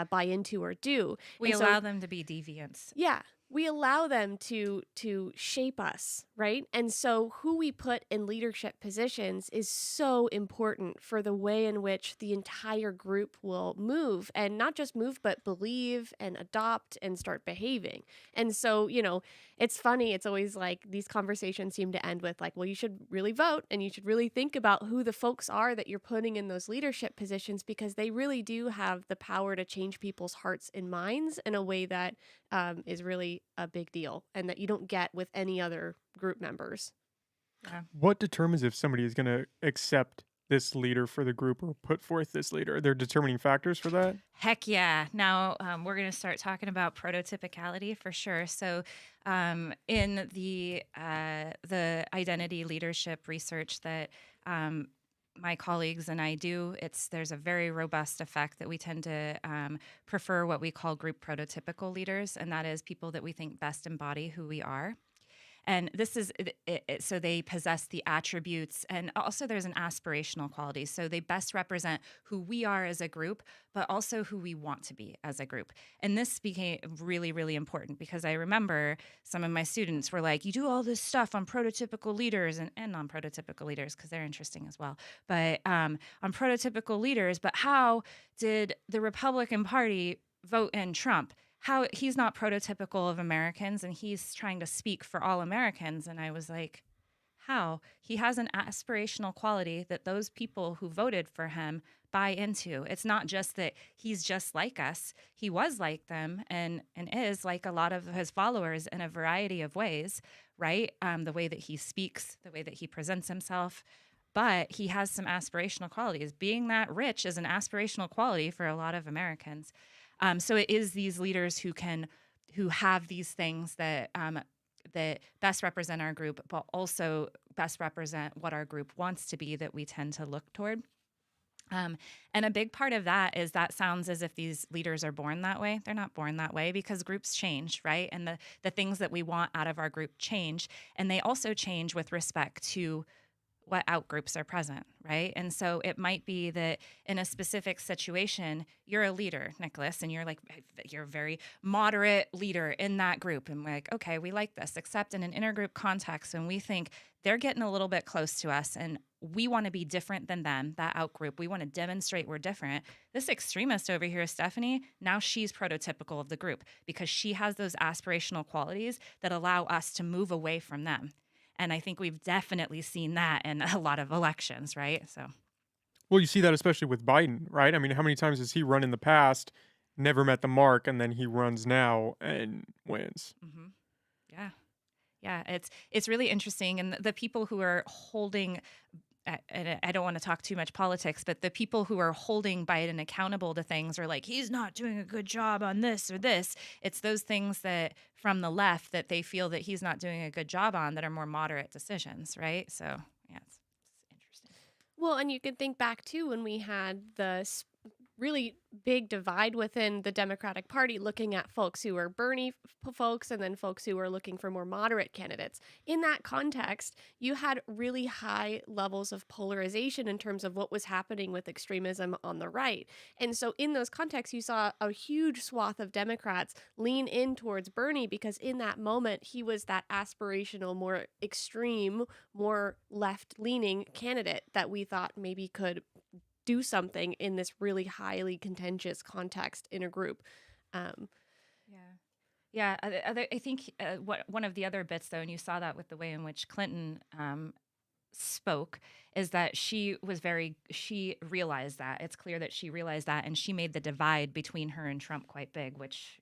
buy into or do. We allow them to be deviants. Yeah. We allow them to shape us, right? And so who we put in leadership positions is so important for the way in which the entire group will move, and not just move, but believe and adopt and start behaving. And so, it's funny. It's always like these conversations seem to end with like, well, you should really vote and you should really think about who the folks are that you're putting in those leadership positions, because they really do have the power to change people's hearts and minds in a way that is really a big deal, and that you don't get with any other group members. Yeah. What determines if somebody is going to accept this leader for the group or put forth this leader? Are there determining factors for that? Heck yeah. Now we're going to start talking about prototypicality for sure. So in the identity leadership research that my colleagues and I do, there's a very robust effect that we tend to prefer what we call group prototypical leaders, and that is people that we think best embody who we are. And this is so they possess the attributes, and also there's an aspirational quality. So they best represent who we are as a group, but also who we want to be as a group. And this became really, really important because I remember some of my students were like, you do all this stuff on prototypical leaders and non-prototypical leaders, because they're interesting as well. But on prototypical leaders, but how did the Republican Party vote in Trump? how he's not prototypical of Americans and he's trying to speak for all Americans. And I was like, how? He has an aspirational quality that those people who voted for him buy into. It's not just that he's just like us. He was like them and is like a lot of his followers in a variety of ways, right? The way that he speaks, the way that he presents himself. But he has some aspirational qualities. Being that rich is an aspirational quality for a lot of Americans. So it is these leaders who have these things that best represent our group, but also best represent what our group wants to be that we tend to look toward. And a big part of that is that sounds as if these leaders are born that way. They're not born that way because groups change, right? And the things that we want out of our group change. And they also change with respect to what outgroups are present, right? And so it might be that in a specific situation, you're a leader, Nicholas, and you're a very moderate leader in that group. And we're like, okay, we like this, except in an intergroup context, when we think they're getting a little bit close to us and we want to be different than them, that outgroup, we want to demonstrate we're different. This extremist over here, Stephanie, now she's prototypical of the group because she has those aspirational qualities that allow us to move away from them. And I think we've definitely seen that in a lot of elections, right? So, Well, you see that especially with Biden, right? I mean, how many times has he run in the past, never met the mark, and then he runs now and wins? yeah, yeah, it's really interesting, and the people who are holding. And I don't want to talk too much politics, but the people who are holding Biden accountable to things are like, he's not doing a good job on this or this. It's those things that from the left that they feel that he's not doing a good job on that are more moderate decisions, right? So, yeah, it's interesting. Well, and you can think back too when we had the really big divide within the Democratic Party, looking at folks who are Bernie folks and then folks who are looking for more moderate candidates. In that context, you had really high levels of polarization in terms of what was happening with extremism on the right. And so in those contexts, you saw a huge swath of Democrats lean in towards Bernie because in that moment, he was that aspirational, more extreme, more left-leaning candidate that we thought maybe could do something in this really highly contentious context in a group. Yeah. I think one of the other bits, though, and you saw that with the way in which Clinton spoke, is that she realized that. It's clear that she realized that, and she made the divide between her and Trump quite big, which,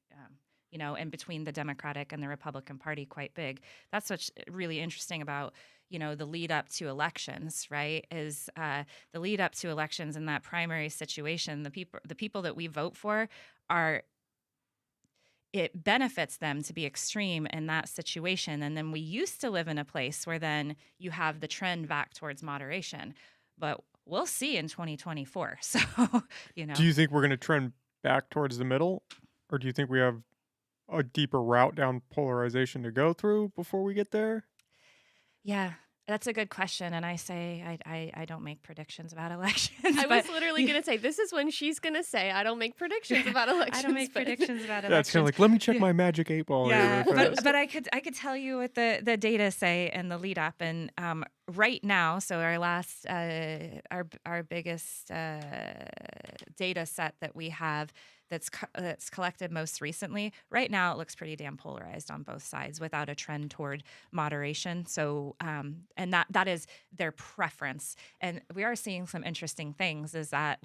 and between the Democratic and the Republican Party quite big. That's what's really interesting about the lead up to elections, right? Is the lead up to elections in that primary situation, the people that we vote for it benefits them to be extreme in that situation. And then we used to live in a place where then you have the trend back towards moderation, but we'll see in 2024. So, Do you think we're going to trend back towards the middle, or do you think we have a deeper route down polarization to go through before we get there? Yeah, that's a good question. And I say I don't make predictions about elections. I was literally going to say, this is when she's going to say, I don't make predictions about elections. I don't make predictions about elections. That's kind of like, let me check my magic 8-ball. Yeah, but I could tell you what the data say in the lead up. And right now, so our last, our biggest data set that we have that's collected most recently, right now it looks pretty damn polarized on both sides without a trend toward moderation. So, and that is their preference. And we are seeing some interesting things is that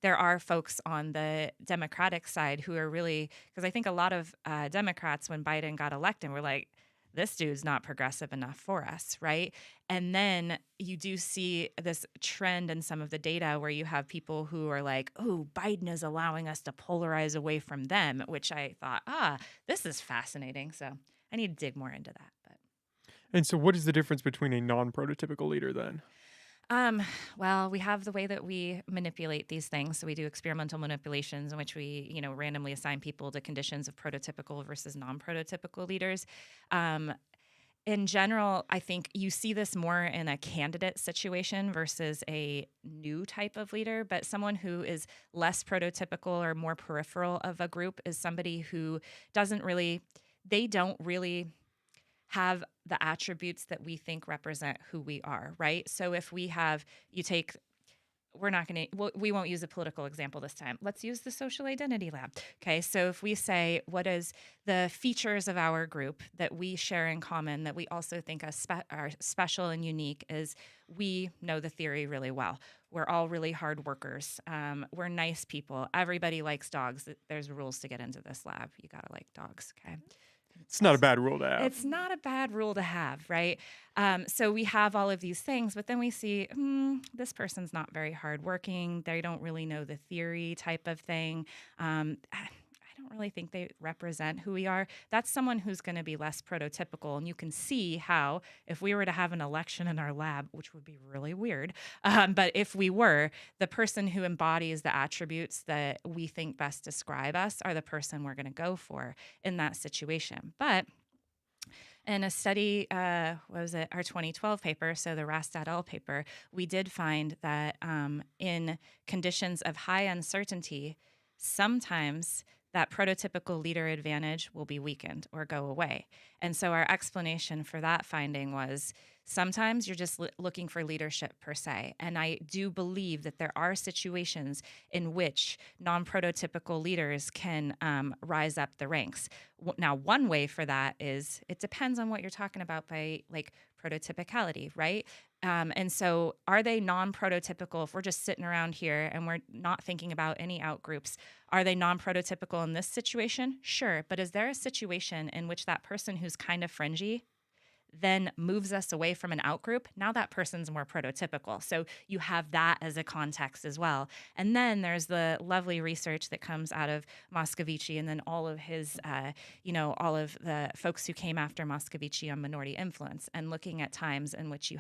there are folks on the Democratic side who are really, because I think a lot of Democrats when Biden got elected were like, this dude's not progressive enough for us, right? And then you do see this trend in some of the data where you have people who are like, oh, Biden is allowing us to polarize away from them, which I thought, this is fascinating. So I need to dig more into that. And so what is the difference between a non-prototypical leader then? Well, we have the way that we manipulate these things. So we do experimental manipulations in which we, randomly assign people to conditions of prototypical versus non-prototypical leaders. In general, I think you see this more in a candidate situation versus a new type of leader, but someone who is less prototypical or more peripheral of a group is somebody who don't really have the attributes that we think represent who we are, right? So if you take we're not going to, we won't use a political example this time. Let's use the social identity lab. Okay. So if we say, what is the features of our group that we share in common that we also think are special and unique is we know the theory really well. We're all really hard workers. We're nice people. Everybody likes dogs. There's rules to get into this lab. You got to like dogs. Okay. It's not a bad rule to have. It's not a bad rule to have, right? So we have all of these things, but then we see this person's not very hardworking. They don't really know the theory type of thing. I don't really think they represent who we are. That's someone who's going to be less prototypical. And you can see how, if we were to have an election in our lab, which would be really weird, but if we were, the person who embodies the attributes that we think best describe us are the person we're going to go for in that situation. But in a study, what was it, our 2012 paper, so the Rast et al. Paper, we did find that in conditions of high uncertainty, sometimes that prototypical leader advantage will be weakened or go away. And so our explanation for that finding was sometimes you're just looking for leadership per se. And I do believe that there are situations in which non-prototypical leaders can rise up the ranks. Now, one way for that is it depends on what you're talking about by like prototypicality, right? And so are they non-prototypical if we're just sitting around here and we're not thinking about any out groups? Are they non-prototypical in this situation? Sure. But is there a situation in which that person who's kind of fringy then moves us away from an out group? Now that person's more prototypical. So you have that as a context as well. And then there's the lovely research that comes out of Moscovici and then all of his, all of the folks who came after Moscovici on minority influence and looking at times in which you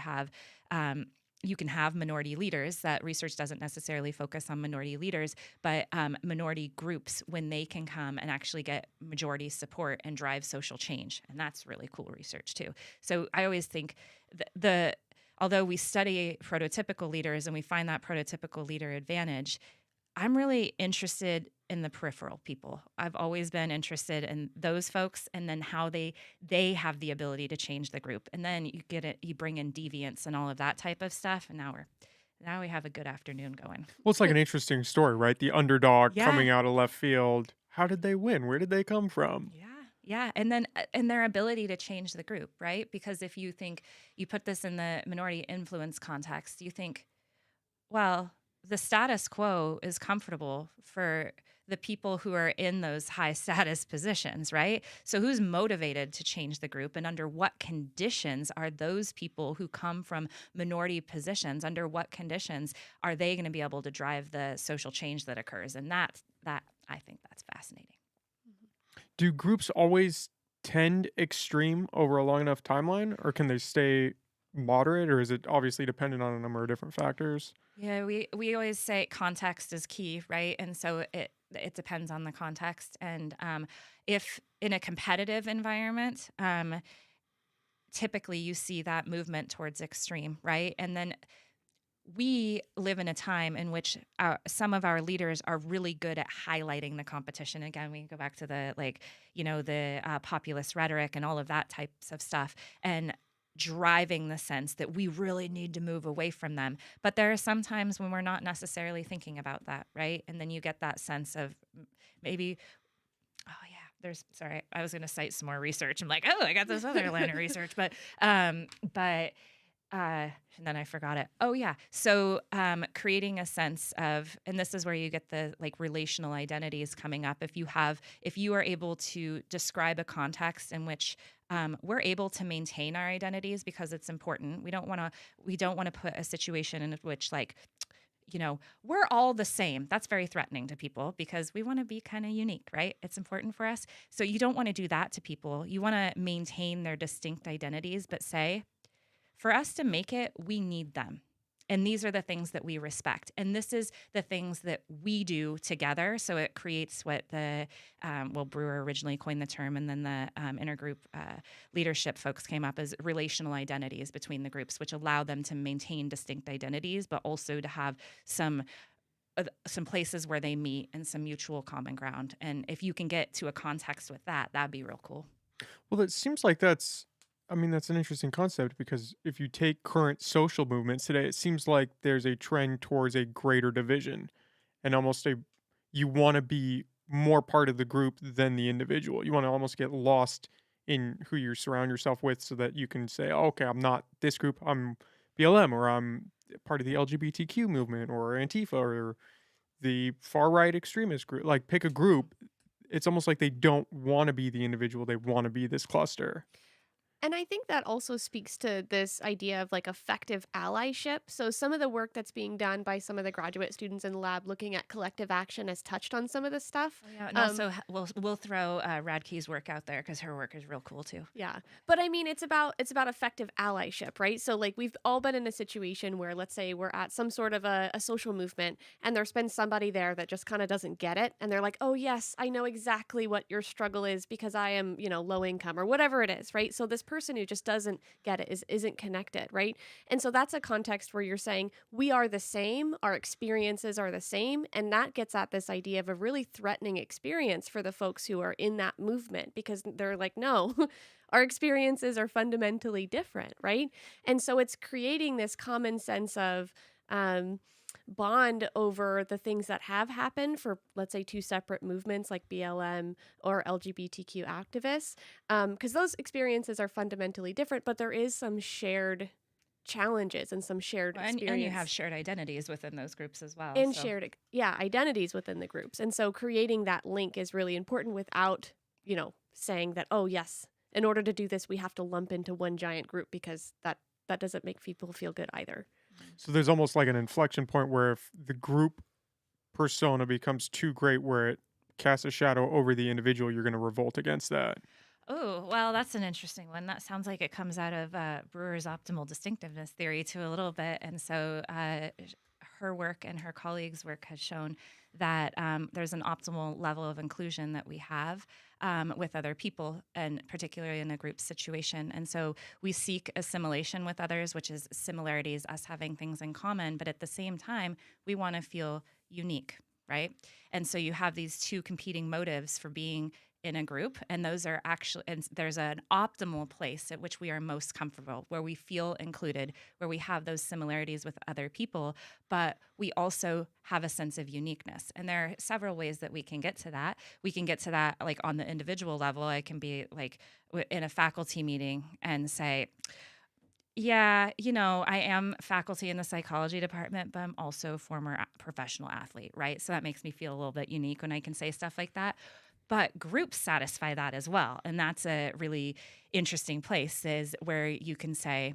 can have minority leaders. That research doesn't necessarily focus on minority leaders, but minority groups when they can come and actually get majority support and drive social change. And that's really cool research too. So I always think although we study prototypical leaders and we find that prototypical leader advantage, I'm really interested in the peripheral people. I've always been interested in those folks and then how they have the ability to change the group. And then you bring in deviance and all of that type of stuff. And now we have a good afternoon going. Well, it's like an interesting story, right? The underdog Yeah. coming out of left field. How did they win? Where did they come from? Yeah. And then and their ability to change the group, right? Because if you think you put this in the minority influence context, you think, well, the status quo is comfortable for the people who are in those high status positions, right? So who's motivated to change the group and under what conditions are those people who come from minority positions, under what conditions are they going to be able to drive the social change that occurs? And that I think that's fascinating. Do groups always tend extreme over a long enough timeline, or can they stay moderate, or is it obviously dependent on a number of different factors? Yeah, we always say context is key, right? And so it depends on the context. And if in a competitive environment, typically you see that movement towards extreme, right? And then we live in a time in which some of our leaders are really good at highlighting the competition. Again, we go back to the populist rhetoric and all of that types of stuff. And driving the sense that we really need to move away from them. But there are some times when we're not necessarily thinking about that, right? And then you get that sense of maybe, sorry, I was going to cite some more research. I'm like, oh, I got this other line of research, but and then I forgot it. Oh yeah. So creating a sense of, and this is where you get the like relational identities coming up. If you are able to describe a context in which we're able to maintain our identities because it's important. We don't want to put a situation in which we're all the same. That's very threatening to people because we want to be kind of unique, right? It's important for us. So you don't want to do that to people. You want to maintain their distinct identities, but say, for us to make it, we need them. And these are the things that we respect. And this is the things that we do together. So it creates what Brewer originally coined the term, and then the intergroup leadership folks came up as relational identities between the groups, which allow them to maintain distinct identities, but also to have some places where they meet and some mutual common ground. And if you can get to a context with that, that'd be real cool. Well, it seems like that's I mean, that's an interesting concept because if you take current social movements today, it seems like there's a trend towards a greater division and almost a you want to be more part of the group than the individual. You want to almost get lost in who you surround yourself with so that you can say, oh, okay, I'm not this group, I'm BLM or I'm part of the LGBTQ movement or Antifa or the far right extremist group. Like pick a group. It's almost like they don't want to be the individual, they want to be this cluster. And I think that also speaks to this idea of like effective allyship. So, some of the work that's being done by some of the graduate students in the lab looking at collective action has touched on some of this stuff. Oh, yeah, and Um, also we'll throw Radke's work out there because her work is real cool too. Yeah. But I mean it's about effective allyship, right? So like we've all been in a situation where let's say we're at some sort of a social movement and there's been somebody there that just kind of doesn't get it and they're like, "Oh yes, I know exactly what your struggle is because I am, low income or whatever it is," right? So this person who just doesn't get it isn't connected, right? And so that's a context where you're saying we are the same, our experiences are the same, and that gets at this idea of a really threatening experience for the folks who are in that movement because they're like, "No, our experiences are fundamentally different," right? And so it's creating this common sense of um, bond over the things that have happened for, let's say, two separate movements like BLM or LGBTQ activists, because those experiences are fundamentally different, but there is some shared challenges and some shared Well, and you have experience shared identities within those groups as well. and So yeah, identities within the groups. And so creating that link is really important without, saying that, oh yes, in order to do this, we have to lump into one giant group because that doesn't make people feel good either. So there's almost like an inflection point where if the group persona becomes too great where it casts a shadow over the individual, you're going to revolt against that. oh, well, that's an interesting one. That sounds like it comes out of Brewer's optimal distinctiveness theory too a little bit. And so her work and her colleagues' work has shown that there's an optimal level of inclusion that we have with other people, and particularly in a group situation. And so we seek assimilation with others, which is similarities, us having things in common. But at the same time, we want to feel unique, right? And so you have these two competing motives for being in a group, and those are actually, and there's an optimal place at which we are most comfortable, where we feel included, where we have those similarities with other people, but we also have a sense of uniqueness. And there are several ways that we can get to that. We can get to that like on the individual level. I can be like in a faculty meeting and say, yeah, I am faculty in the psychology department, but I'm also a former professional athlete, right? So that makes me feel a little bit unique when I can say stuff like that. But groups satisfy that as well. And that's a really interesting place is where you can say,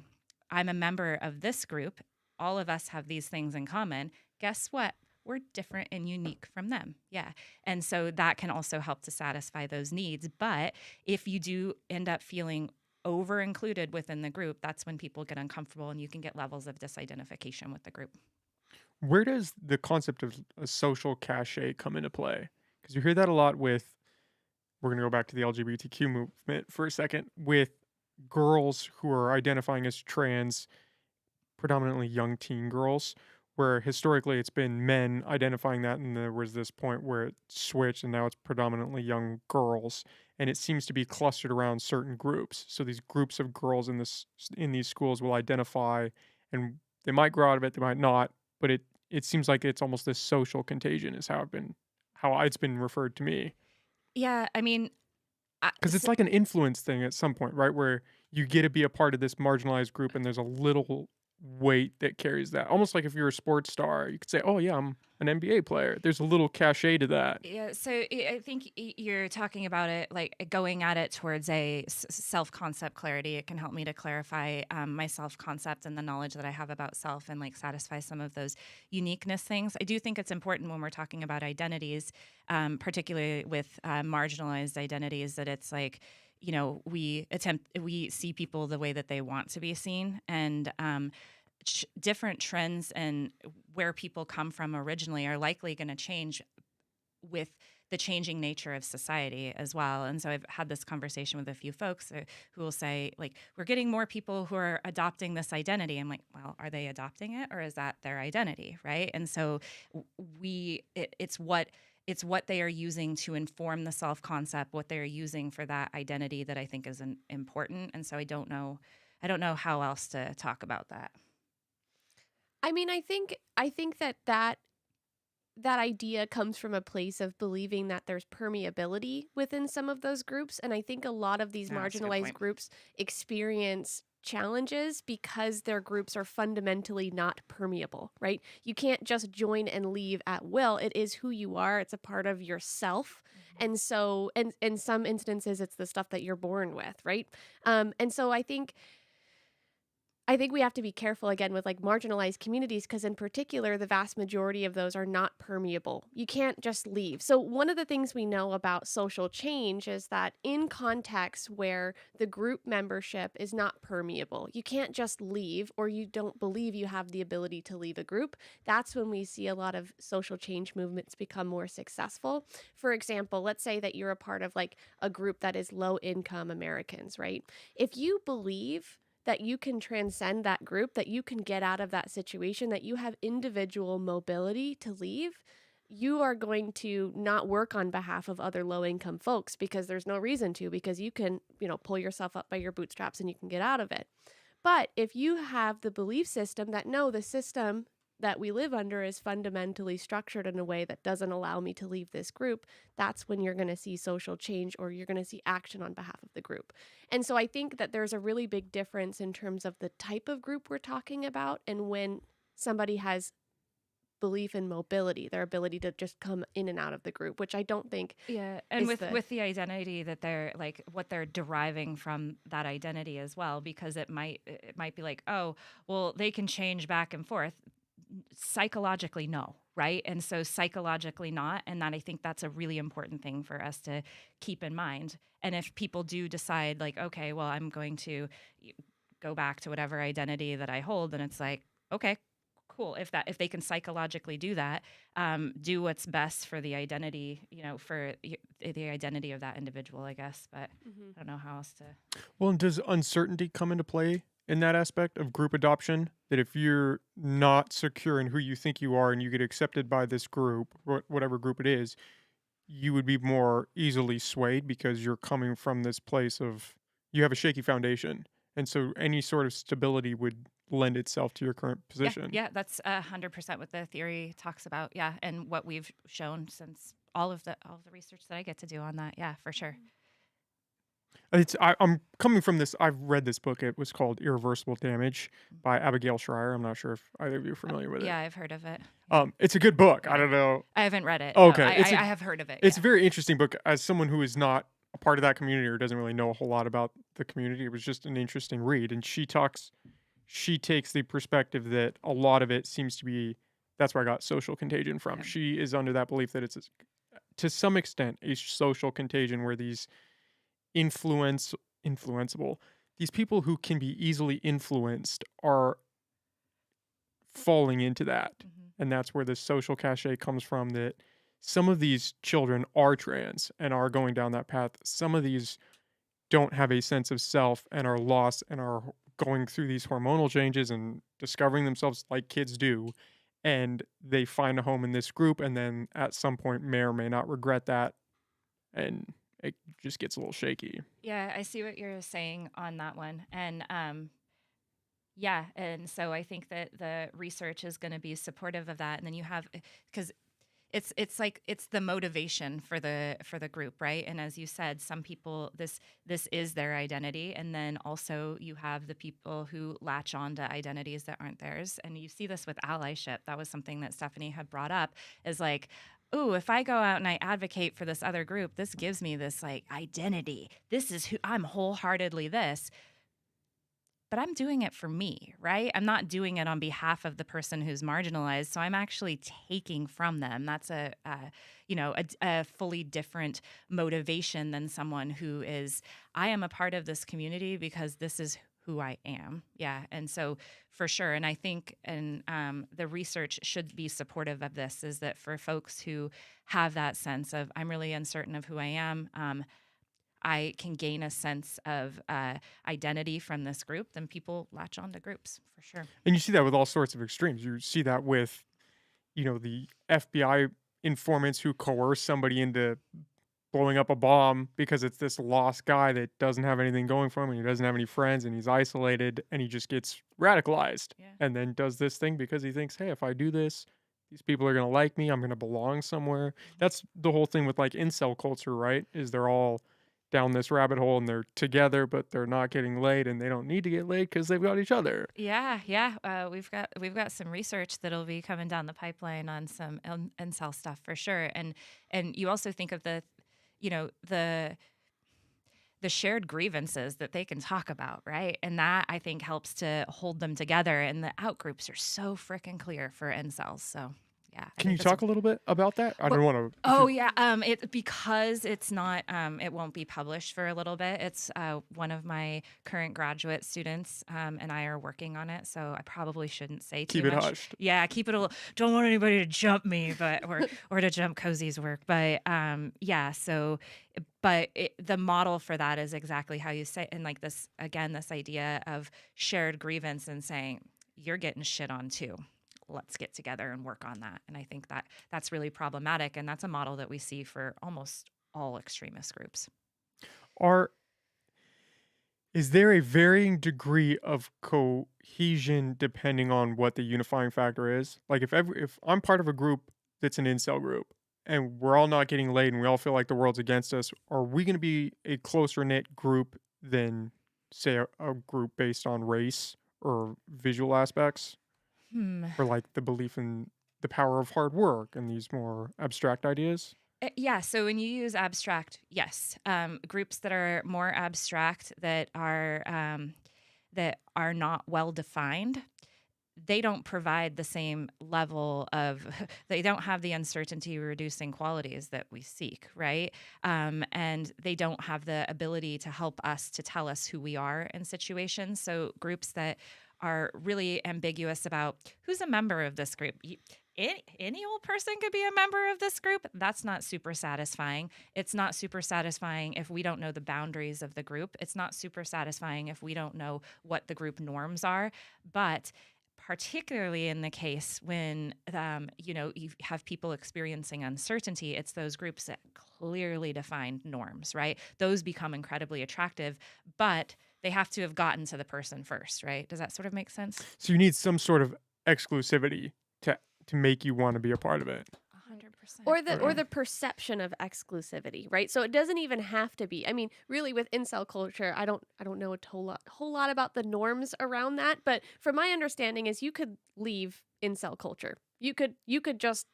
I'm a member of this group. All of us have these things in common. Guess what? We're different and unique from them. Yeah. And so that can also help to satisfy those needs. But if you do end up feeling over included within the group, that's when people get uncomfortable and you can get levels of disidentification with the group. Where does the concept of a social cachet come into play? Because you hear that a lot with, we're going to go back to the LGBTQ movement for a second, with girls who are identifying as trans, predominantly young teen girls, where historically it's been men identifying that, and there was this point where it switched, and now it's predominantly young girls, and it seems to be clustered around certain groups. So these groups of girls in these schools will identify, and they might grow out of it, they might not, but it seems like it's almost this social contagion is how it's been referred to me. Yeah. I mean, Because it's like an influence thing at some point, right? Where you get to be a part of this marginalized group, and there's a little weight that carries that. Almost like if you're a sports star, you could say, "Oh yeah, I'm an NBA player." There's a little cachet to that. yeah, so I think you're talking about it like going at it towards a self-concept clarity. It can help me to clarify my self-concept and the knowledge that I have about self and like satisfy some of those uniqueness things. I do think it's important when we're talking about identities, particularly with marginalized identities, that it's like, we see people the way that they want to be seen, and different trends and where people come from originally are likely going to change with the changing nature of society as well. And so I've had this conversation with a few folks who will say, like, we're getting more people who are adopting this identity. I'm like, well, are they adopting it or is that their identity, right? And so it's what it's what they are using to inform the self-concept, what they're using for that identity that I think is important. And so I don't know how else to talk about that. I mean, I think that that idea comes from a place of believing that there's permeability within some of those groups. And I think a lot of these That's a good marginalized point. groups experience challenges because their groups are fundamentally not permeable, right? You can't just join and leave at will. It is who you are, it's a part of yourself. And so, and in some instances, it's the stuff that you're born with, right? And so I think we have to be careful again with like marginalized communities because, in particular, the vast majority of those are not permeable. You can't just leave. So, one of the things we know about social change is that in contexts where the group membership is not permeable, you can't just leave or you don't believe you have the ability to leave a group. That's when we see a lot of social change movements become more successful. For example, let's say that you're a part of like a group that is low income Americans, right? If you believe that you can transcend that group, that you can get out of that situation, that you have individual mobility to leave, you are going to not work on behalf of other low income folks because there's no reason to, because you can, pull yourself up by your bootstraps and you can get out of it. But if you have the belief system that no, the system that we live under is fundamentally structured in a way that doesn't allow me to leave this group, that's when you're going to see social change or you're going to see action on behalf of the group. And so I think that there's a really big difference in terms of the type of group we're talking about and when somebody has belief in mobility, their ability to just come in and out of the group, which I don't think And is with the identity that they're like what they're deriving from that identity as well, because it might be like, oh, well, they can change back and forth. Psychologically, no, right? And so psychologically not, and that I think that's a really important thing for us to keep in mind. And if people do decide like, okay, well, I'm going to go back to whatever identity that I hold, then it's like, okay, cool. If they can psychologically do that, do what's best for the identity, for the identity of that individual, I guess. But I don't know how else to. Well, and does uncertainty come into play in that aspect of group adoption? That if you're not secure in who you think you are and you get accepted by this group, whatever group it is, you would be more easily swayed because you're coming from this place of you have a shaky foundation. And so any sort of stability would lend itself to your current position. Yeah, that's 100% what the theory talks about. Yeah, and what we've shown since all of the research that I get to do on that. Yeah, for sure. I'm coming from this. I've read this book. It was called Irreversible Damage by Abigail Schreier. I'm not sure if either of you are familiar with it. Yeah, I've heard of it. It's a good book. Yeah. I don't know. I haven't read it. Okay, No, I have heard of it. It's a very interesting book. As someone who is not a part of that community or doesn't really know a whole lot about the community, it was just an interesting read. And she takes the perspective that a lot of it seems to be. That's where I got social contagion from. Yeah. She is under that belief that it's to some extent a social contagion where these influenceable. These people who can be easily influenced are falling into that. And that's where the social cachet comes from, that some of these children are trans and are going down that path. Some of these don't have a sense of self and are lost and are going through these hormonal changes and discovering themselves like kids do. And they find a home in this group and then at some point may or may not regret that. And it just gets a little shaky. Yeah, I see what you're saying on that one. And yeah, and so I think that the research is going to be supportive of that. And then you have, because it's like it's the motivation for the group, right? And as you said, some people this is their identity, and then also you have the people who latch on to identities that aren't theirs. And you see this with allyship. That was something that Stephanie had brought up, is like, ooh, if I go out and I advocate for this other group, this gives me this like identity. This is who I'm wholeheartedly this. But I'm doing it for me, right? I'm not doing it on behalf of the person who's marginalized. So I'm actually taking from them. That's a fully different motivation than someone who is, I am a part of this community because this is who I am. Yeah. And so for sure. And I think, the research should be supportive of this, is that for folks who have that sense of, I'm really uncertain of who I am, I can gain a sense of identity from this group, then people latch on to groups for sure. And you see that with all sorts of extremes. You see that with, the FBI informants who coerce somebody into blowing up a bomb because it's this lost guy that doesn't have anything going for him and he doesn't have any friends and he's isolated and he just gets radicalized Yeah. and then does this thing because he thinks, hey, if I do this, these people are going to like me. I'm going to belong somewhere. That's the whole thing with like incel culture, right? Is they're all down this rabbit hole and they're together, but they're not getting laid and they don't need to get laid because they've got each other. Yeah, yeah. We've got some research that'll be coming down the pipeline on some incel stuff for sure. And you also think of the shared grievances that they can talk about, right? And that I think helps to hold them together. And the out groups are so freaking clear for incels. So yeah, I Can you think that's talk a little bit about that? I Well, don't want to. Oh yeah, because it's not, it won't be published for a little bit. It's one of my current graduate students and I are working on it, so I probably shouldn't say too Keep it much. hushed. Yeah, keep it a little. Don't want anybody to jump me, but or to jump Cozy's work. But yeah, so the model for that is exactly how you say, and like this again, this idea of shared grievance and saying you're getting shit on too. Let's get together and work on that. And I think that that's really problematic. And that's a model that we see for almost all extremist groups. Are Is there a varying degree of cohesion depending on what the unifying factor is? Like if I'm part of a group that's an incel group and we're all not getting laid and we all feel like the world's against us, are we going to be a closer knit group than say a group based on race or visual aspects Hmm. or like the belief in the power of hard work and these more abstract ideas? Yeah. So when you use abstract, yes, groups that are more abstract that are not well defined, they don't provide the same level of they don't have the uncertainty reducing qualities that we seek, right? And they don't have the ability to help us to tell us who we are in situations. So groups that are really ambiguous about who's a member of this group. Any old person could be a member of this group. That's not super satisfying. It's not super satisfying if we don't know the boundaries of the group. It's not super satisfying if we don't know what the group norms are. But particularly in the case when you have people experiencing uncertainty, it's those groups that clearly defined norms, right? Those become incredibly attractive, but they have to have gotten to the person first, right? Does that sort of make sense? So you need some sort of exclusivity to make you want to be a part of it. 100%. Or the perception of exclusivity, right? So it doesn't even have to be. I mean, really, with incel culture, I don't know a whole lot about the norms around that, but from my understanding, is you could leave incel culture. You could just,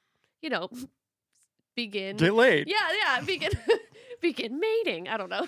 you know, begin. Get laid. Yeah, begin. Begin mating. I don't know.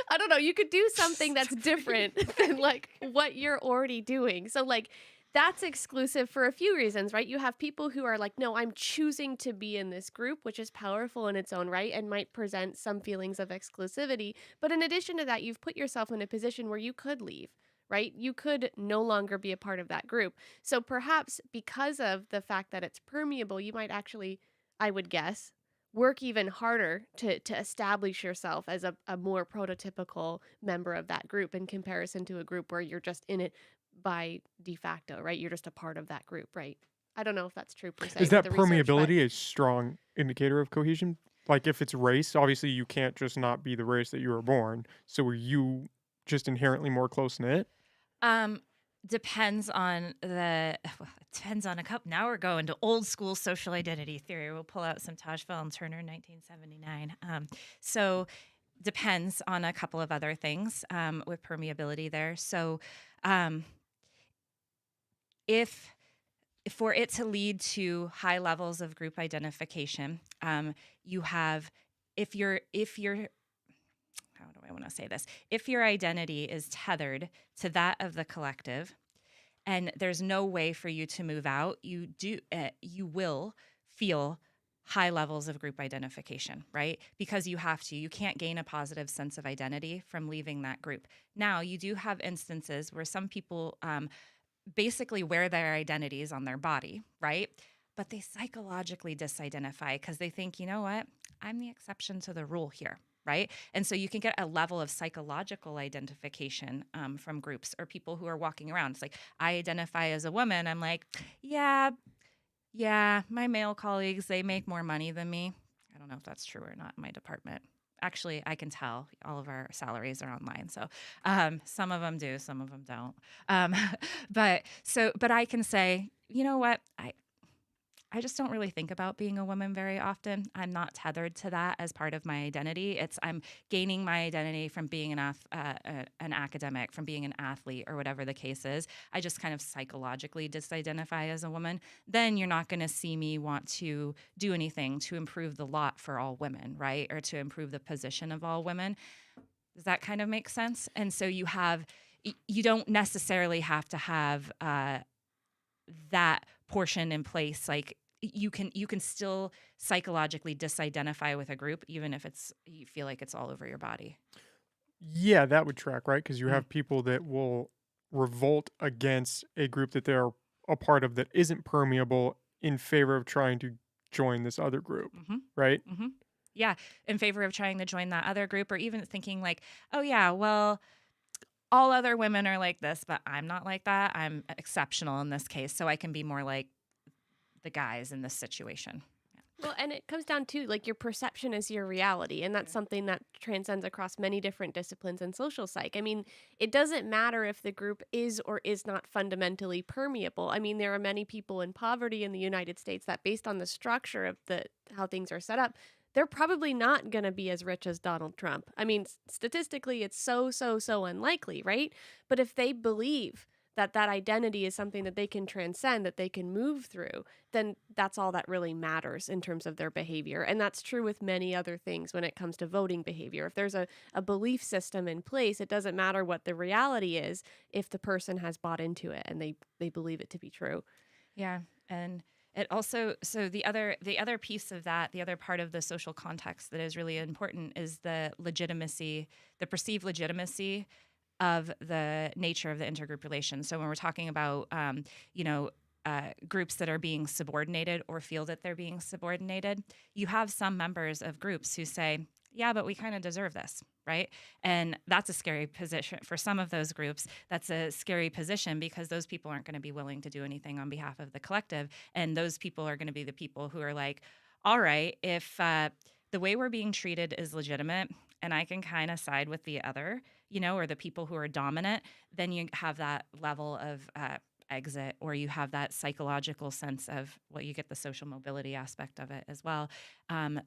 I don't know. You could do something that's different than like what you're already doing. So like that's exclusive for a few reasons, right? You have people who are like, no, I'm choosing to be in this group, which is powerful in its own right and might present some feelings of exclusivity. But in addition to that, you've put yourself in a position where you could leave, right? You could no longer be a part of that group. So perhaps because of the fact that it's permeable, you might actually, I would guess, work even harder to establish yourself as a more prototypical member of that group in comparison to a group where you're just in it by de facto, right? You're just a part of that group, right? I don't know if that's true per se. Is that with the research, but- permeability a strong indicator of cohesion? Like if it's race, obviously you can't just not be the race that you were born. So are you just inherently more close knit? Depends on a couple. Now we're going to old school social identity theory. We'll pull out some Tajfel and Turner, 1979. So depends on a couple of other things with permeability there. So if for it to lead to high levels of group identification, you have if you're how do I want to say this? If your identity is tethered to that of the collective, and there's no way for you to move out, you will feel high levels of group identification, right? Because you have to. You can't gain a positive sense of identity from leaving that group. Now, you do have instances where some people basically wear their identities on their body, right? But they psychologically disidentify because they think, you know what? I'm the exception to the rule here, right? And so you can get a level of psychological identification from groups or people who are walking around. It's like, I identify as a woman. I'm like, yeah, Yeah, my male colleagues, they make more money than me. I don't know if that's true or not in my department. Actually, I can tell all of our salaries are online. So some of them do, some of them don't. Um, but I can say, you know what? I just don't really think about being a woman very often. I'm not tethered to that as part of my identity. I'm gaining my identity from being an academic, from being an athlete, or whatever the case is. I just kind of psychologically disidentify as a woman. Then you're not going to see me want to do anything to improve the lot for all women, right? Or to improve the position of all women. Does that kind of make sense? And so you don't necessarily have to have that portion in place. Like you can still psychologically disidentify with a group even if you feel like it's all over your body. Yeah, that would track, right? Because you Mm. have people that will revolt against a group that they're a part of that isn't permeable in favor of trying to join this other group, Hmm. right? Hmm. Yeah, in favor of trying to join that other group, or even thinking like, oh yeah, well, all other women are like this, but I'm not like that. I'm exceptional in this case, so I can be more like the guys in this situation. Well, and it comes down to like your perception is your reality. And that's something that transcends across many different disciplines in social psych. I mean, it doesn't matter if the group is or is not fundamentally permeable. I mean, there are many people in poverty in the United States that, based on the structure of how things are set up, they're probably not going to be as rich as Donald Trump. I mean, statistically, it's so unlikely, right? But if they believe that identity is something that they can transcend, that they can move through, then that's all that really matters in terms of their behavior. And that's true with many other things when it comes to voting behavior. If there's a belief system in place, it doesn't matter what the reality is if the person has bought into it and they believe it to be true. Yeah, and it also, so the other piece of that, the other part of the social context that is really important is the legitimacy, the perceived legitimacy of the nature of the intergroup relation. So when we're talking about, groups that are being subordinated or feel that they're being subordinated, you have some members of groups who say, yeah, but we kind of deserve this, right? And that's a scary position for some of those groups. That's a scary position because those people aren't going to be willing to do anything on behalf of the collective. And those people are going to be the people who are like, all right, if the way we're being treated is legitimate and I can kind of side with the other, or the people who are dominant, then you have that level of exit, or you have that psychological sense of, well, you get the social mobility aspect of it as well. Um,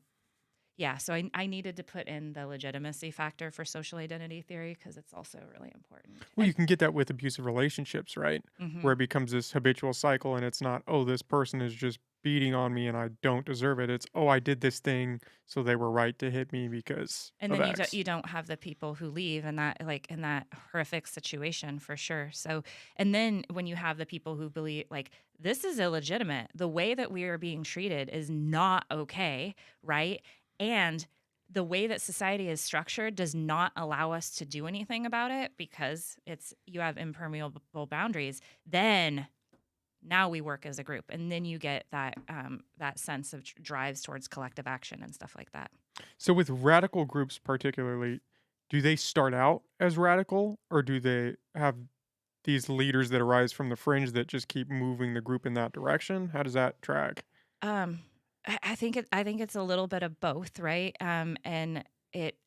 yeah, so I needed to put in the legitimacy factor for social identity theory because it's also really important. Well, you can get that with abusive relationships, right? Hmm. Where it becomes this habitual cycle and it's not, oh, this person is just beating on me and I don't deserve it. It's, oh, I did this thing, so they were right to hit me because And of then X. you don't have the people who leave in that horrific situation for sure. So, and then when you have the people who believe like this is illegitimate, the way that we are being treated is not okay, right? And the way that society is structured does not allow us to do anything about it because you have impermeable boundaries. Then now we work as a group, and then you get that sense of drives towards collective action and stuff like that. So with radical groups particularly, do they start out as radical or do they have these leaders that arise from the fringe that just keep moving the group in that direction? How does that track? Um, I think it's a little bit of both, right? And it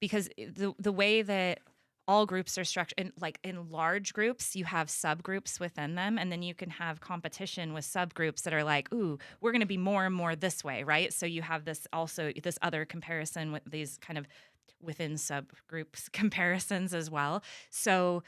because the way that all groups are structured, in large groups, you have subgroups within them, and then you can have competition with subgroups that are like, ooh, we're going to be more and more this way, right? So you have this other comparison with these kind of within subgroups comparisons as well. So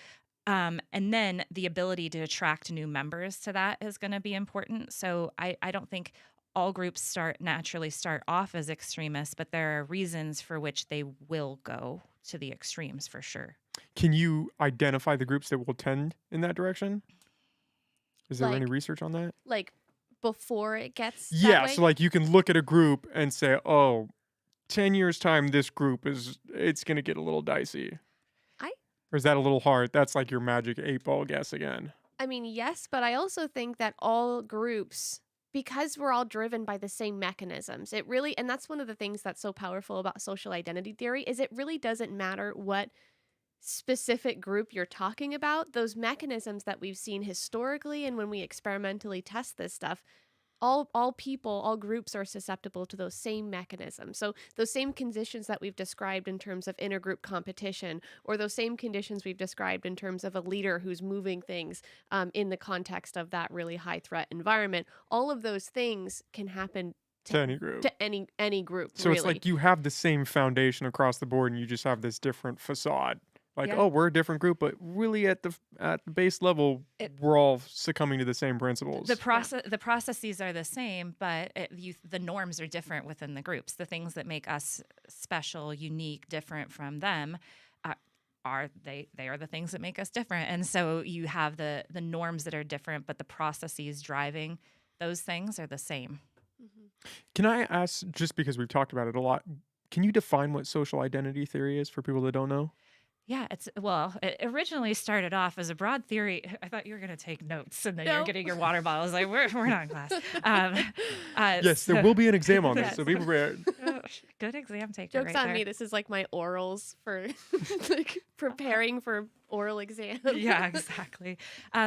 and then the ability to attract new members to that is going to be important. So I don't think all groups naturally start off as extremists, but there are reasons for which they will go to the extremes for sure. Can you identify the groups that will tend in that direction? Is there any Like research on that? like before it gets that Yeah, way. so like you can look at a group and say, "Oh, 10 years time this group it's going to get a little dicey." I Or is that a little hard? That's like your magic 8 ball guess again. I mean, yes, but I also think that all groups, because we're all driven by the same mechanisms, it really, and that's one of the things that's so powerful about social identity theory, is it really doesn't matter what specific group you're talking about. Those mechanisms that we've seen historically and when we experimentally test this stuff, all people, all groups are susceptible to those same mechanisms. So those same conditions that we've described in terms of intergroup competition, or those same conditions we've described in terms of a leader who's moving things in the context of that really high threat environment, all of those things can happen To any group. to any group, So it's really. like you have the same foundation across the board and you just have this different facade. Like, Yeah. oh, we're a different group, but really at the base level, It, we're all succumbing to the same the principles. the processes are the same, but the norms are different within the groups. The things that make us special, unique, different from them are they are the things that make us different. And so you have the norms that are different, but the processes driving those things are the same. Mhm. Can I ask, just because we've talked about it a lot, can you define what social identity theory is for people that don't know? Yeah, it originally started off as a broad theory. I thought you were going to take notes and then you're No. getting your water bottle. I was like, we're not in class. Yes, there will be an exam on this, Yes. so be prepared. Good exam taker Joke's right on there. me. This is like my orals for like preparing for oral exam. Yeah, exactly.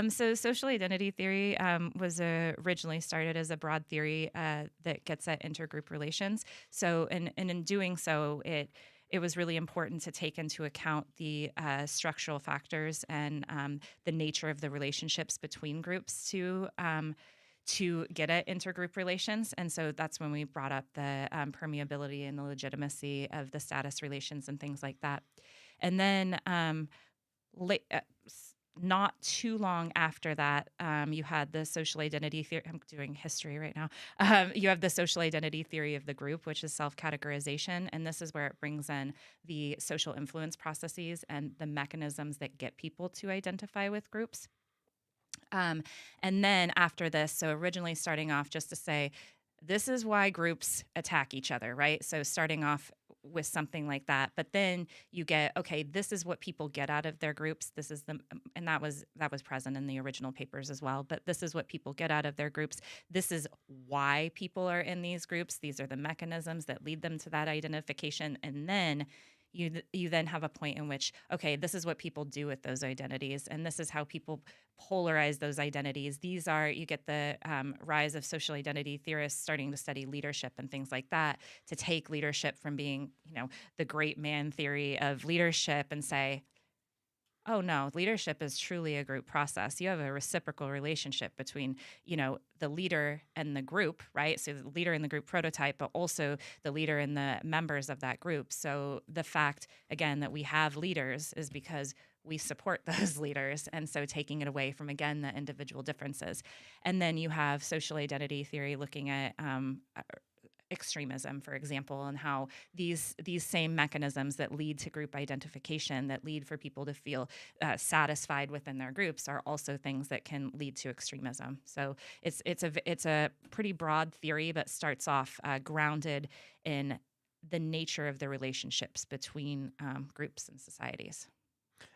So social identity theory was originally started as a broad theory that gets at intergroup relations. So, and in doing so, it was really important to take into account the structural factors and the nature of the relationships between groups to get at intergroup relations. And so that's when we brought up the permeability and the legitimacy of the status relations and things like that. And then not too long after that, you had the social identity theory. I'm doing history right now. You have the social identity theory of the group, which is self-categorization. And this is where it brings in the social influence processes and the mechanisms that get people to identify with groups. And then after this, so originally starting off just to say, this is why groups attack each other, right? So starting off with something like that, but then you get, okay, this is what people get out of their groups. This is and that was present in the original papers as well. But this is what people get out of their groups. This is why people are in these groups. These are the mechanisms that lead them to that identification, and then you then have a point in which, okay, this is what people do with those identities, and this is how people polarize those identities. You get the rise of social identity theorists starting to study leadership and things like that, to take leadership from being, the great man theory of leadership and say, oh no, leadership is truly a group process. You have a reciprocal relationship between, the leader and the group, right? So the leader in the group prototype, but also the leader and the members of that group. So the fact, again, that we have leaders is because we support those leaders. And so taking it away from, again, the individual differences. And then you have social identity theory looking at extremism, for example, and how these same mechanisms that lead to group identification, that lead for people to feel satisfied within their groups, are also things that can lead to extremism. So it's a pretty broad theory, but starts off grounded in the nature of the relationships between groups and societies.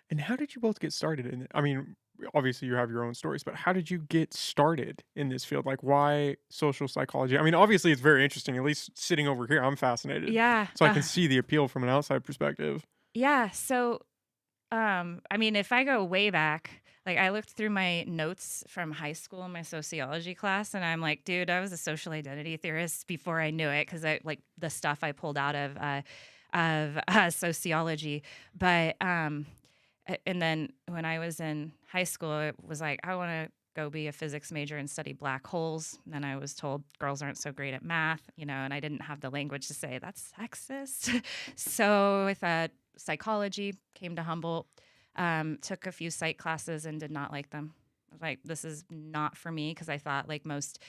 And how did you both get started in it? I mean, obviously you have your own stories, but how did you get started in this field? Like, why social psychology? I mean, obviously it's very interesting. At least sitting over here, I'm fascinated. Yeah. So I can see the appeal from an outside perspective. Yeah. So, I mean, if I go way back, like I looked through my notes from high school in my sociology class, and I'm like, dude, I was a social identity theorist before I knew it, because I like the stuff I pulled out of sociology. But and then when I was in high school, it was like, I want to go be a physics major and study black holes. And then I was told girls aren't so great at math, and I didn't have the language to say that's sexist. So with psychology, came to Humboldt, took a few psych classes and did not like them. I was like, this is not for me, because I thought like most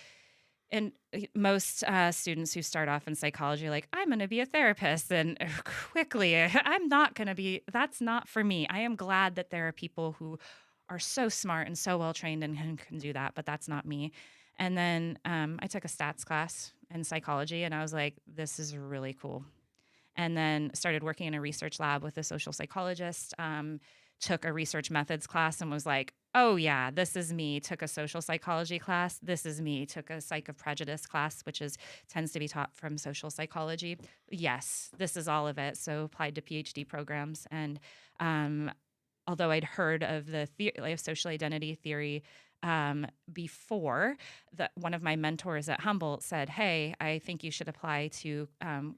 students who start off in psychology are like, I'm going to be a therapist. And quickly, I'm not going to be, that's not for me. I am glad that there are people who are so smart and so well trained and can do that, but that's not me. And then I took a stats class in psychology, and I was like, this is really cool. And then started working in a research lab with a social psychologist. Took a research methods class and was like, oh yeah, this is me. Took a social psychology class. This is me. Took a psych of prejudice class, which tends to be taught from social psychology. Yes, this is all of it. So applied to PhD programs. And although I'd heard of the theory of social identity theory before one of my mentors at Humboldt said, "Hey, I think you should apply to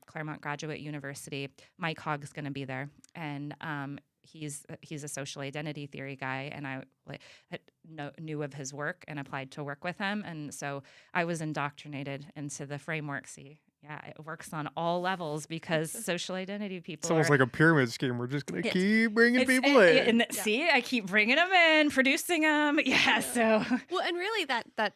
Claremont Graduate University. Mike Hogg's going to be there." And he's a social identity theory guy, and I knew of his work and applied to work with him, and so I was indoctrinated into the framework. See, yeah, it works on all levels because social identity It's people almost are. like a pyramid scheme. We're just gonna It's keep bringing it's people in. and Yeah. see, I keep bringing them in, producing them. Yeah, so Well, and really that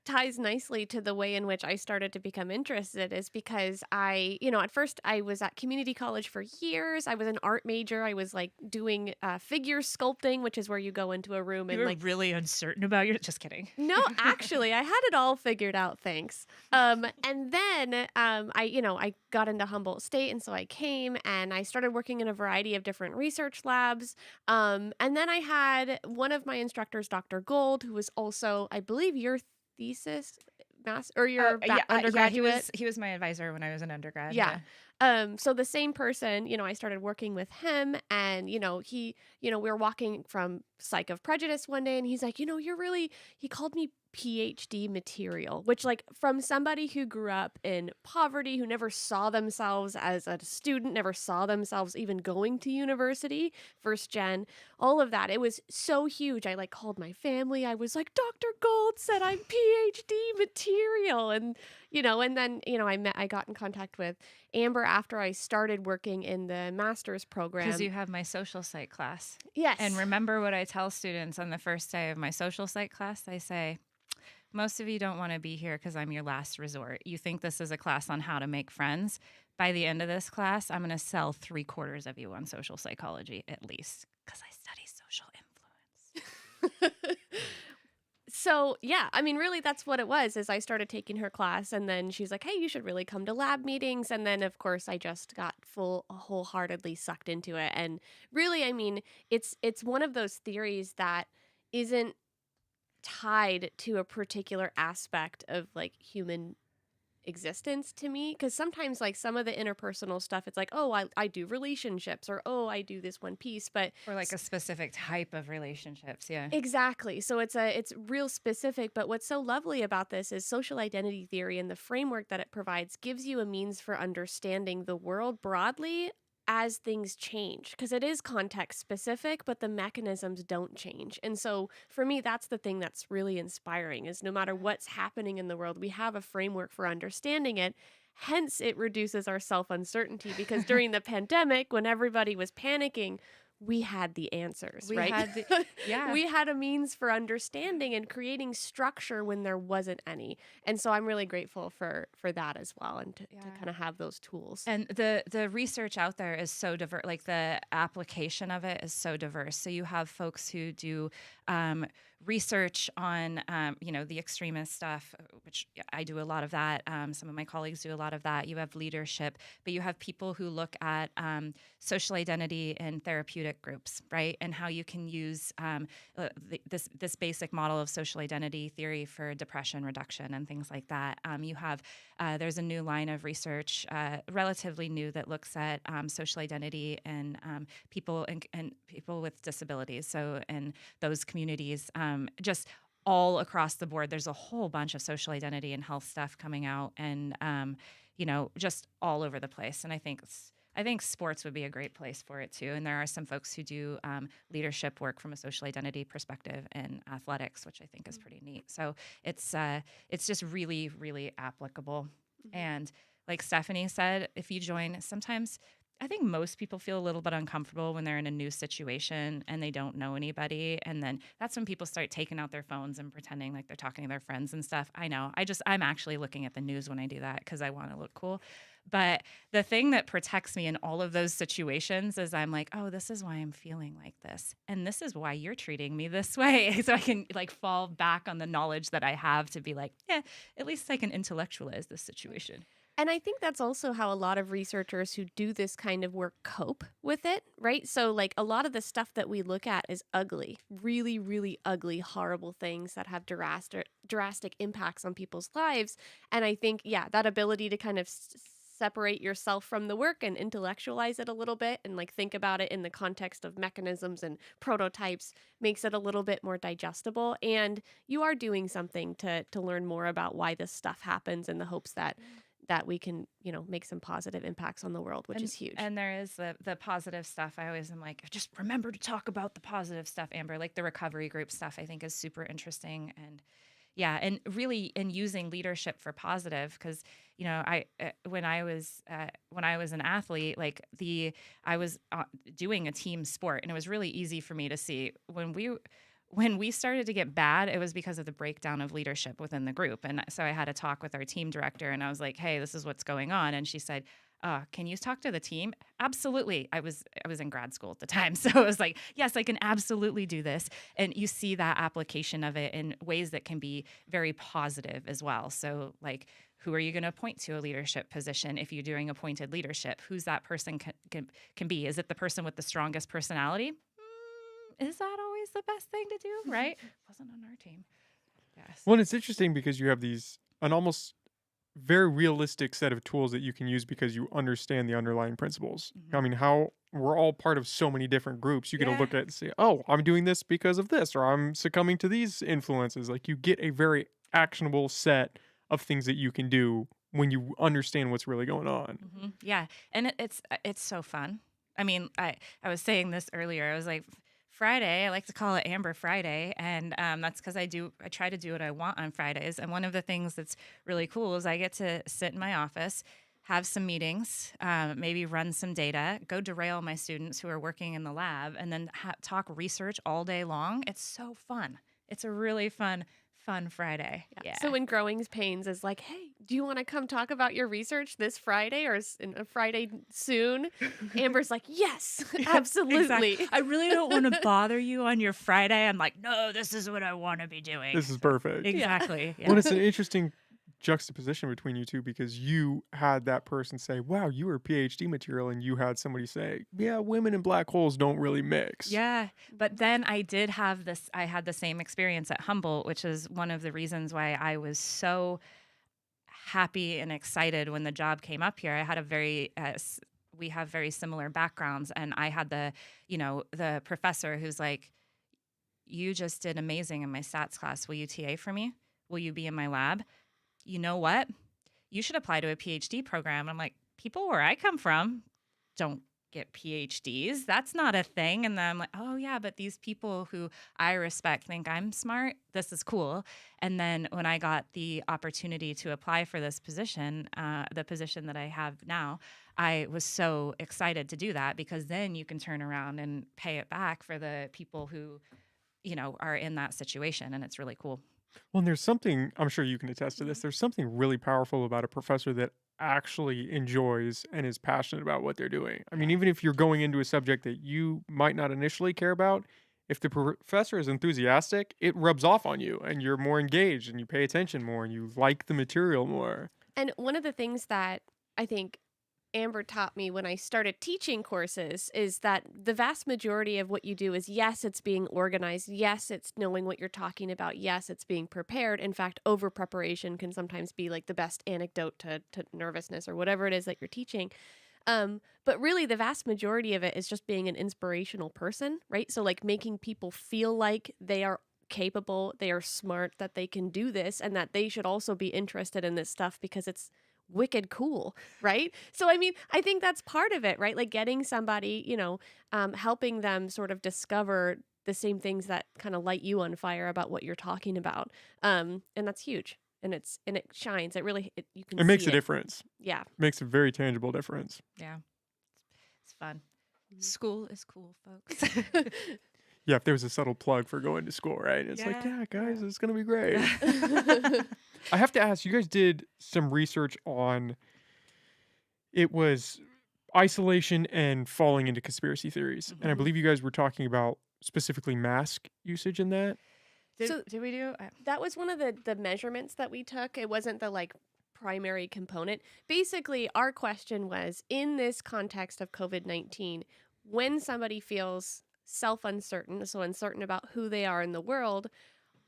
ties nicely to the way in which I started to become interested is because at first I was at community college for years. I was an art major. I was like doing figure sculpting, which is where you go into a room you and were like really uncertain about your. Just kidding. no, actually, I had it all figured out, thanks. And then I got into Humboldt State, and so I came and I started working in a variety of different research labs. And then I had one of my instructors, Dr. Gold, who was also, I believe, your thesis or your Yeah, undergraduate. he was my advisor when I was an undergrad. Yeah. So the same person, I started working with him and, we were walking from Psych of Prejudice one day and he's like, he called me PhD material, which like from somebody who grew up in poverty, who never saw themselves as a student, never saw themselves even going to university, first gen, all of that. It was so huge. I like called my family. I was like, Dr. Gold said I'm PhD material. And then, I got in contact with Amber after I started working in the master's program. Because you have my social psych class. Yes. And remember what I tell students on the first day of my social psych class? I say, most of you don't want to be here because I'm your last resort. You think this is a class on how to make friends. By the end of this class, I'm going to sell 3/4 of you on social psychology at least because I study social influence. So, yeah, I mean, really, that's what it was, is I started taking her class, and then she's like, hey, you should really come to lab meetings. And then, of course, I just got wholeheartedly sucked into it. And really, I mean, it's one of those theories that isn't tied to a particular aspect of, like, human existence to me, because sometimes like some of the interpersonal stuff, it's like, oh, I do relationships, or oh, I do this one piece, but Or like a specific type of relationships. Yeah. exactly. So it's real specific. But what's so lovely about this is social identity theory, and the framework that it provides gives you a means for understanding the world broadly as things change, because it is context specific, but the mechanisms don't change. And so for me, that's the thing that's really inspiring, is no matter what's happening in the world, we have a framework for understanding it. Hence, it reduces our self-uncertainty, because during the pandemic, when everybody was panicking, we had the answers, We right? had yeah. We had a means for understanding and creating structure when there wasn't any. And so I'm really grateful for that as well, and to kind of have those tools. And the research out there is so diverse, like the application of it is so diverse. So you have folks who do research on, the extremist stuff, which I do a lot of that. Some of my colleagues do a lot of that. You have leadership, but you have people who look at social identity in therapeutic groups, right? And how you can use this basic model of social identity theory for depression reduction and things like that. You have there's a new line of research, relatively new, that looks at social identity and people and people with disabilities. So in those communities, just all across the board, there's a whole bunch of social identity and health stuff coming out, and just all over the place. And I think sports would be a great place for it too. And there are some folks who do leadership work from a social identity perspective in athletics, which I think is pretty neat. So it's just really, really applicable. Mm-hmm. And like Stephanie said, if you join, sometimes I think most people feel a little bit uncomfortable when they're in a new situation and they don't know anybody. And then that's when people start taking out their phones and pretending like they're talking to their friends and stuff. I know. I'm actually looking at the news when I do that because I want to look cool. But the thing that protects me in all of those situations is I'm like, oh, this is why I'm feeling like this. And this is why you're treating me this way. So I can like fall back on the knowledge that I have to be like, yeah, at least I can intellectualize this situation. And I think that's also how a lot of researchers who do this kind of work cope with it, right? So like a lot of the stuff that we look at is ugly, really, really ugly, horrible things that have drastic impacts on people's lives. And I think, yeah, that ability to kind of separate yourself from the work and intellectualize it a little bit and like think about it in the context of mechanisms and prototypes makes it a little bit more digestible, and you are doing something to learn more about why this stuff happens in the hopes that we can, make some positive impacts on the world, which is huge. And there is the positive stuff. I always am like, just remember to talk about the positive stuff, Amber. Like the recovery group stuff, I think is super interesting. And yeah, and really in using leadership for positive, because I when I was an athlete, I was doing a team sport, and it was really easy for me to see when we started to get bad, it was because of the breakdown of leadership within the group. And so I had a talk with our team director, and I was like, hey, this is what's going on. And she said, can you talk to the team? Absolutely. I was in grad school at the time. So I was like, yes, I can absolutely do this. And you see that application of it in ways that can be very positive as well. So like, who are you going to appoint to a leadership position if you're doing appointed leadership? Who's that person can be? Is it the person with the strongest personality? Is that always the best thing to do, right? Wasn't on our team. Yes. Well, and it's interesting because you have an almost very realistic set of tools that you can use because you understand the underlying principles. I mean, how we're all part of so many different groups. You get to look at it and say, oh, I'm doing this because of this, or I'm succumbing to these influences. Like you get a very actionable set of things that you can do when you understand what's really going on. Yeah. And it's so fun. I mean, I was saying this earlier. I was like, Friday, I like to call it Amber Friday, and that's because I try to do what I want on Fridays. And one of the things that's really cool is I get to sit in my office, have some meetings, maybe run some data, go derail my students who are working in the lab, and then talk research all day long. It's so fun. It's a really fun Friday. Yeah. So when Growing Pains is like, hey, do you want to come talk about your research this Friday or in a Friday soon? Amber's like, yes, absolutely. Exactly. I really don't want to bother you on your Friday. I'm like, no, this is what I want to be doing. This is perfect. Exactly. Yeah. Well, it's an interesting juxtaposition between you two because you had that person say, wow, you were PhD material, and you had somebody say, yeah, women and black holes don't really mix. Yeah. But then I had the same experience at Humboldt, which is one of the reasons why I was so happy and excited when the job came up here. I had we have very similar backgrounds, and I had the professor who's like, you just did amazing in my stats class. Will you TA for me? Will you be in my lab? You know what? You should apply to a PhD program. I'm like, people where I come from don't get PhDs. That's not a thing. And then I'm like, oh yeah, but these people who I respect think I'm smart. This is cool. And then when I got the opportunity to apply for this position, the position that I have now, I was so excited to do that because then you can turn around and pay it back for the people who, are in that situation. And it's really cool. Well, and there's something, I'm sure you can attest to this, there's something really powerful about a professor that actually enjoys and is passionate about what they're doing. I mean, even if you're going into a subject that you might not initially care about, if the professor is enthusiastic, it rubs off on you and you're more engaged and you pay attention more and you like the material more. And one of the things that I think Amber taught me when I started teaching courses is that the vast majority of what you do is, yes, it's being organized. Yes, it's knowing what you're talking about. Yes, it's being prepared. In fact, over preparation can sometimes be like the best antidote to nervousness or whatever it is that you're teaching. But really the vast majority of it is just being an inspirational person, right? So like making people feel like they are capable, they are smart, that they can do this, and that they should also be interested in this stuff because it's wicked cool, right? So I mean, I think that's part of it, right? Like getting somebody, helping them sort of discover the same things that kind of light you on fire about what you're talking about, and that's huge. And it shines. You can. It makes see a difference. Yeah, It makes a very tangible difference. Yeah, it's fun. School is cool, folks. Yeah, if there was a subtle plug for going to school, right? It's like, yeah, guys, it's going to be great. I have to ask, you guys did some research on, it was isolation and falling into conspiracy theories. And I believe you guys were talking about specifically mask usage in that. Did we do? That was one of the measurements that we took. It wasn't the primary component. Basically, our question was, in this context of COVID-19, when somebody feels self-uncertain, so uncertain about who they are in the world,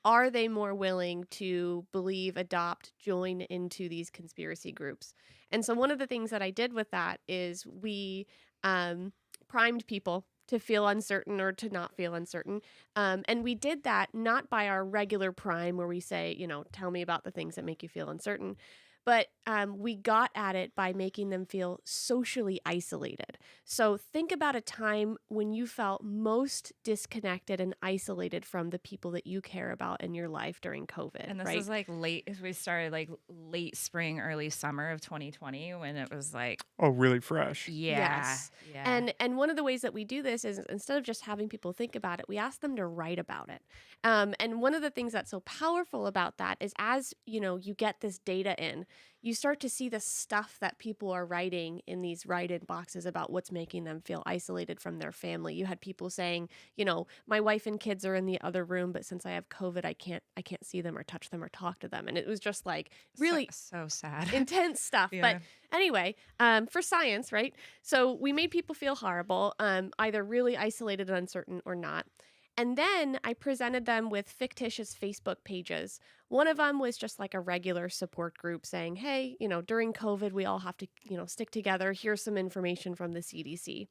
are they more willing to believe, adopt, join into these conspiracy groups? And so one of the things that I did with that is we primed people to feel uncertain or to not feel uncertain. And we did that not by our regular prime where we say, tell me about the things that make you feel uncertain. But we got at it by making them feel socially isolated. So think about a time when you felt most disconnected and isolated from the people that you care about in your life during COVID, And this right? is like we started like late spring, early summer of 2020 when it was like, Oh, really fresh. Yes. yeah. And one of the ways that we do this is instead of just having people think about it, we ask them to write about it. And one of the things that's so powerful about that is as you get this data in, you start to see the stuff that people are writing in these write-in boxes about what's making them feel isolated from their family. You had people saying, my wife and kids are in the other room, but since I have COVID, I can't see them or touch them or talk to them. And it was just like really so sad. intense stuff. Yeah. But anyway, for science, right? So we made people feel horrible, either really isolated and uncertain or not. And then I presented them with fictitious Facebook pages. One of them was just like a regular support group saying, hey, during COVID, we all have to, stick together. Here's some information from the CDC.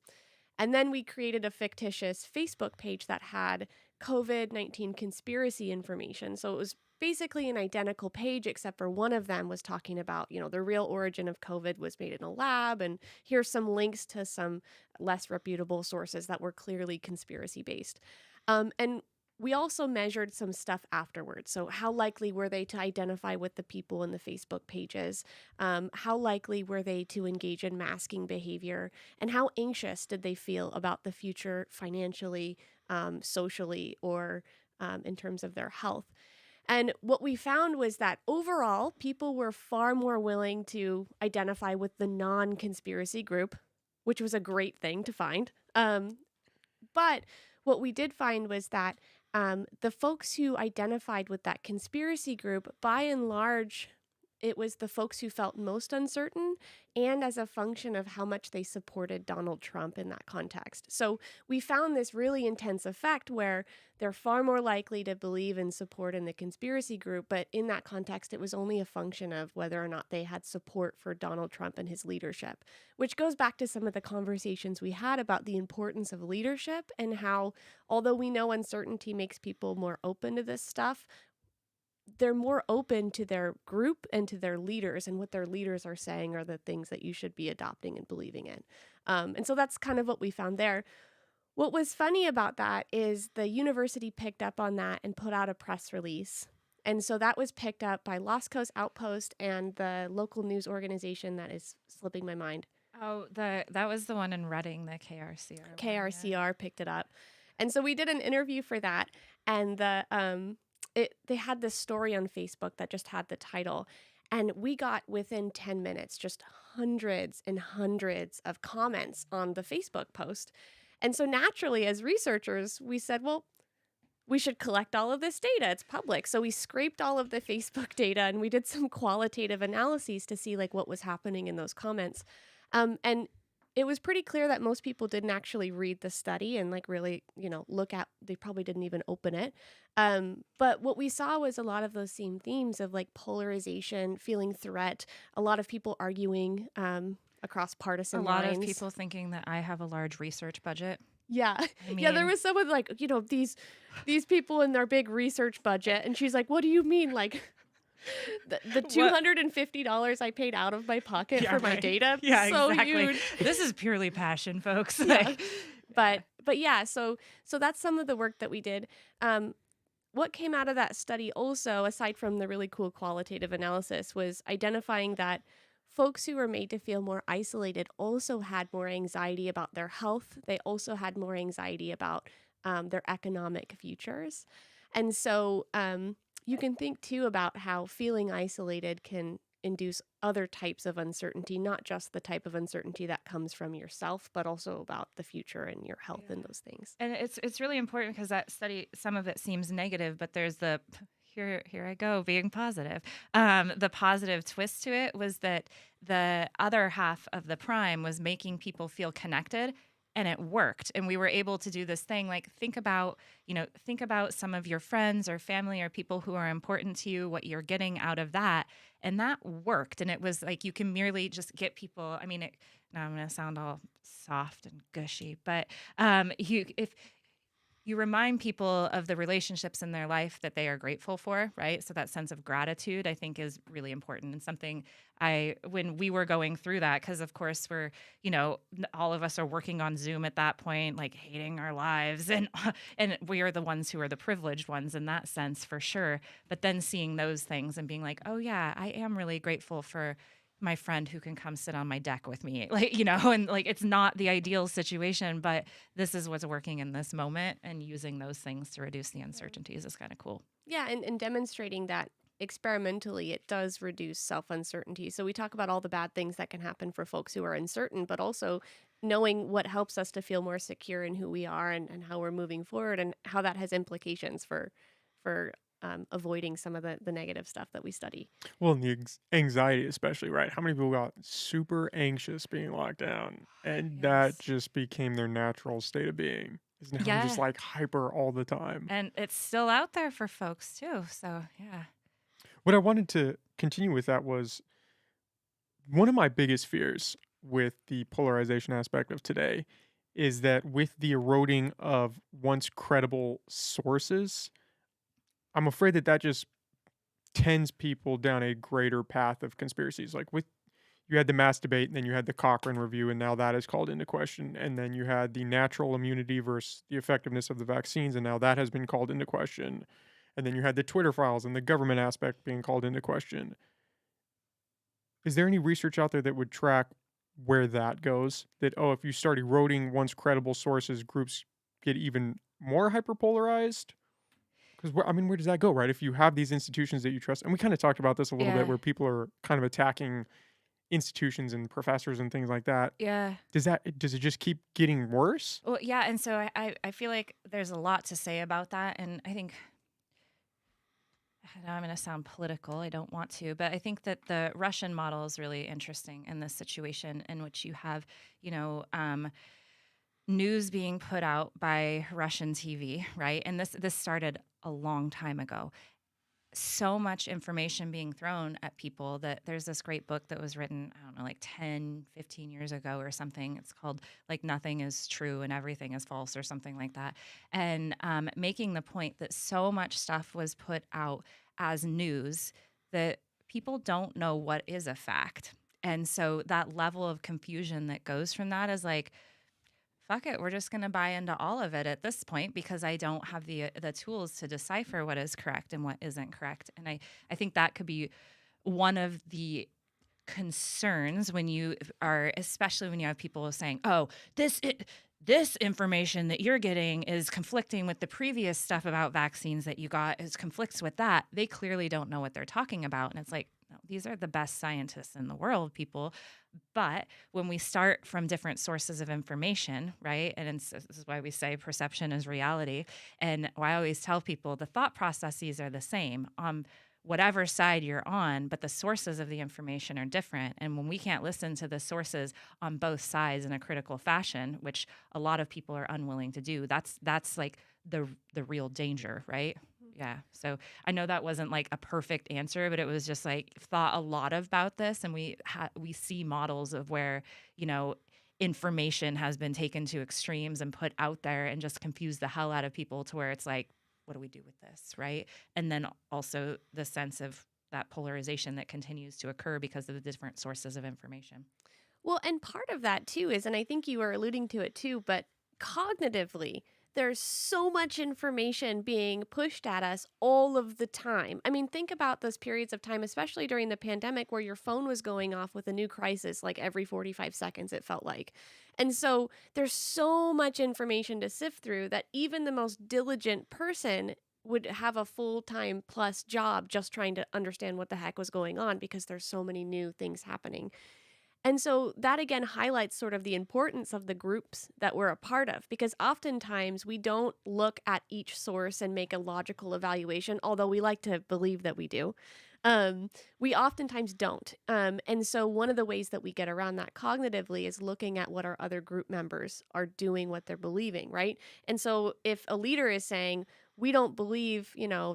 And then we created a fictitious Facebook page that had COVID-19 conspiracy information. So it was basically an identical page, except for one of them was talking about, the real origin of COVID was made in a lab. And here's some links to some less reputable sources that were clearly conspiracy based. And we also measured some stuff afterwards. So how likely were they to identify with the people in the Facebook pages? How likely were they to engage in masking behavior? And how anxious did they feel about the future financially, socially, or in terms of their health? And what we found was that overall, people were far more willing to identify with the non-conspiracy group, which was a great thing to find. But what we did find was that the folks who identified with that conspiracy group, by and large, it was the folks who felt most uncertain and as a function of how much they supported Donald Trump in that context. So we found this really intense effect where they're far more likely to believe and support in the conspiracy group, but in that context, it was only a function of whether or not they had support for Donald Trump and his leadership, which goes back to some of the conversations we had about the importance of leadership and how, although we know uncertainty makes people more open to this stuff, they're more open to their group and to their leaders, and what their leaders are saying are the things that you should be adopting and believing in. And so that's kind of what we found there. What was funny about that is the university picked up on that and put out a press release. And so that was picked up by Lost Coast Outpost and the local news organization that is slipping my mind. Oh, that was the one in Reading, the KRCR. KRCR picked it up. And so we did an interview for that, and they had this story on Facebook that just had the title, and we got within 10 minutes just hundreds and hundreds of comments on the Facebook post. And so naturally, as researchers, we said, well, we should collect all of this data. It's public. So we scraped all of the Facebook data and we did some qualitative analyses to see like what was happening in those comments. And it was pretty clear that most people didn't actually read the study and like really, look at, they probably didn't even open it. But what we saw was a lot of those same themes of like polarization, feeling threat, a lot of people arguing across partisan lines. A lot of people thinking that I have a large research budget. Yeah. I mean, yeah, there was someone like, these people in their big research budget. And she's like, what do you mean? Like, the $250 I paid out of my pocket for my data. Yeah, so exactly. huge. This is purely passion, folks. Yeah. But yeah, so that's some of the work that we did. What came out of that study also, aside from the really cool qualitative analysis, was identifying that folks who were made to feel more isolated also had more anxiety about their health. They also had more anxiety about their economic futures. And so you can think too about how feeling isolated can induce other types of uncertainty, not just the type of uncertainty that comes from yourself, but also about the future and your health and those things. And it's really important because that study, some of it seems negative, but there's the here I go being positive. The positive twist to it was that the other half of the prime was making people feel connected and it worked. And we were able to do this thing like think about some of your friends or family or people who are important to you, what you're getting out of that. And that worked. And it was like you can merely just get people. I mean, now I'm going to sound all soft and gushy, but if you remind people of the relationships in their life that they are grateful for, right? So that sense of gratitude, I think, is really important, and something when we were going through that, because of course all of us are working on Zoom at that point, like hating our lives, and and we are the ones who are the privileged ones in that sense, for sure. But then seeing those things and being like, oh yeah, I am really grateful for my friend who can come sit on my deck with me, and like it's not the ideal situation, but this is what's working in this moment, and using those things to reduce the uncertainties is kind of cool. Yeah, and demonstrating that experimentally it does reduce self uncertainty. So we talk about all the bad things that can happen for folks who are uncertain, but also knowing what helps us to feel more secure in who we are and how we're moving forward and how that has implications for avoiding some of the negative stuff that we study. Well, and the anxiety, especially, right? How many people got super anxious being locked down, and that Yes. just became their natural state of being? Is now just Yeah. like hyper all the time. And it's still out there for folks too. So yeah. What I wanted to continue with that was one of my biggest fears with the polarization aspect of today is that with the eroding of once credible sources, I'm afraid that that just tends people down a greater path of conspiracies. Like with you had the mass debate, and then you had the Cochrane review, and now that is called into question. And then you had the natural immunity versus the effectiveness of the vaccines, and now that has been called into question. And then you had the Twitter files and the government aspect being called into question. Is there any research out there that would track where that goes? That, oh, if you start eroding once credible sources, groups get even more hyperpolarized? Because, I mean, where does that go, right? If you have these institutions that you trust, and we kind of talked about this a little bit, Yeah. where people are kind of attacking institutions and professors and things like that. Yeah. Does it just keep getting worse? Well, yeah. And so I feel like there's a lot to say about that. And I think now I'm going to sound political. I don't want to, but I think that the Russian model is really interesting in this situation, in which you have, you know, news being put out by Russian TV, right? And this started a long time ago. So much information being thrown at people that there's this great book that was written, I don't know, like 10, 15 years ago or something. It's called like Nothing is True and Everything is False or something like that. And making the point that so much stuff was put out as news that people don't know what is a fact. And so that level of confusion that goes from that is like, fuck it, we're just going to buy into all of it at this point, because I don't have the tools to decipher what is correct and what isn't correct. And I think that could be one of the concerns when you are, especially when you have people saying, oh, this information that you're getting is conflicting with the previous stuff about vaccines that you got, is conflicts with that. They clearly don't know what they're talking about. And it's like, no, these are the best scientists in the world, people. But when we start from different sources of information, right? And this is why we say perception is reality. And why I always tell people the thought processes are the same on whatever side you're on, but the sources of the information are different. And when we can't listen to the sources on both sides in a critical fashion, which a lot of people are unwilling to do, that's like the real danger, right? Yeah. So I know that wasn't like a perfect answer, but it was just like thought a lot about this, and we see models of where, information has been taken to extremes and put out there and just confused the hell out of people, to where it's like, what do we do with this, right? And then also the sense of that polarization that continues to occur because of the different sources of information. Well, and part of that too is, and I think you were alluding to it too, but cognitively, there's so much information being pushed at us all of the time. I mean, think about those periods of time, especially during the pandemic, where your phone was going off with a new crisis like every 45 seconds, it felt like. And so there's so much information to sift through that even the most diligent person would have a full-time plus job just trying to understand what the heck was going on, because there's so many new things happening. And so that again highlights sort of the importance of the groups that we're a part of, because oftentimes we don't look at each source and make a logical evaluation, although we like to believe that we do. We oftentimes don't. And so one of the ways that we get around that cognitively is looking at what our other group members are doing, what they're believing, right? And so if a leader is saying, we don't believe,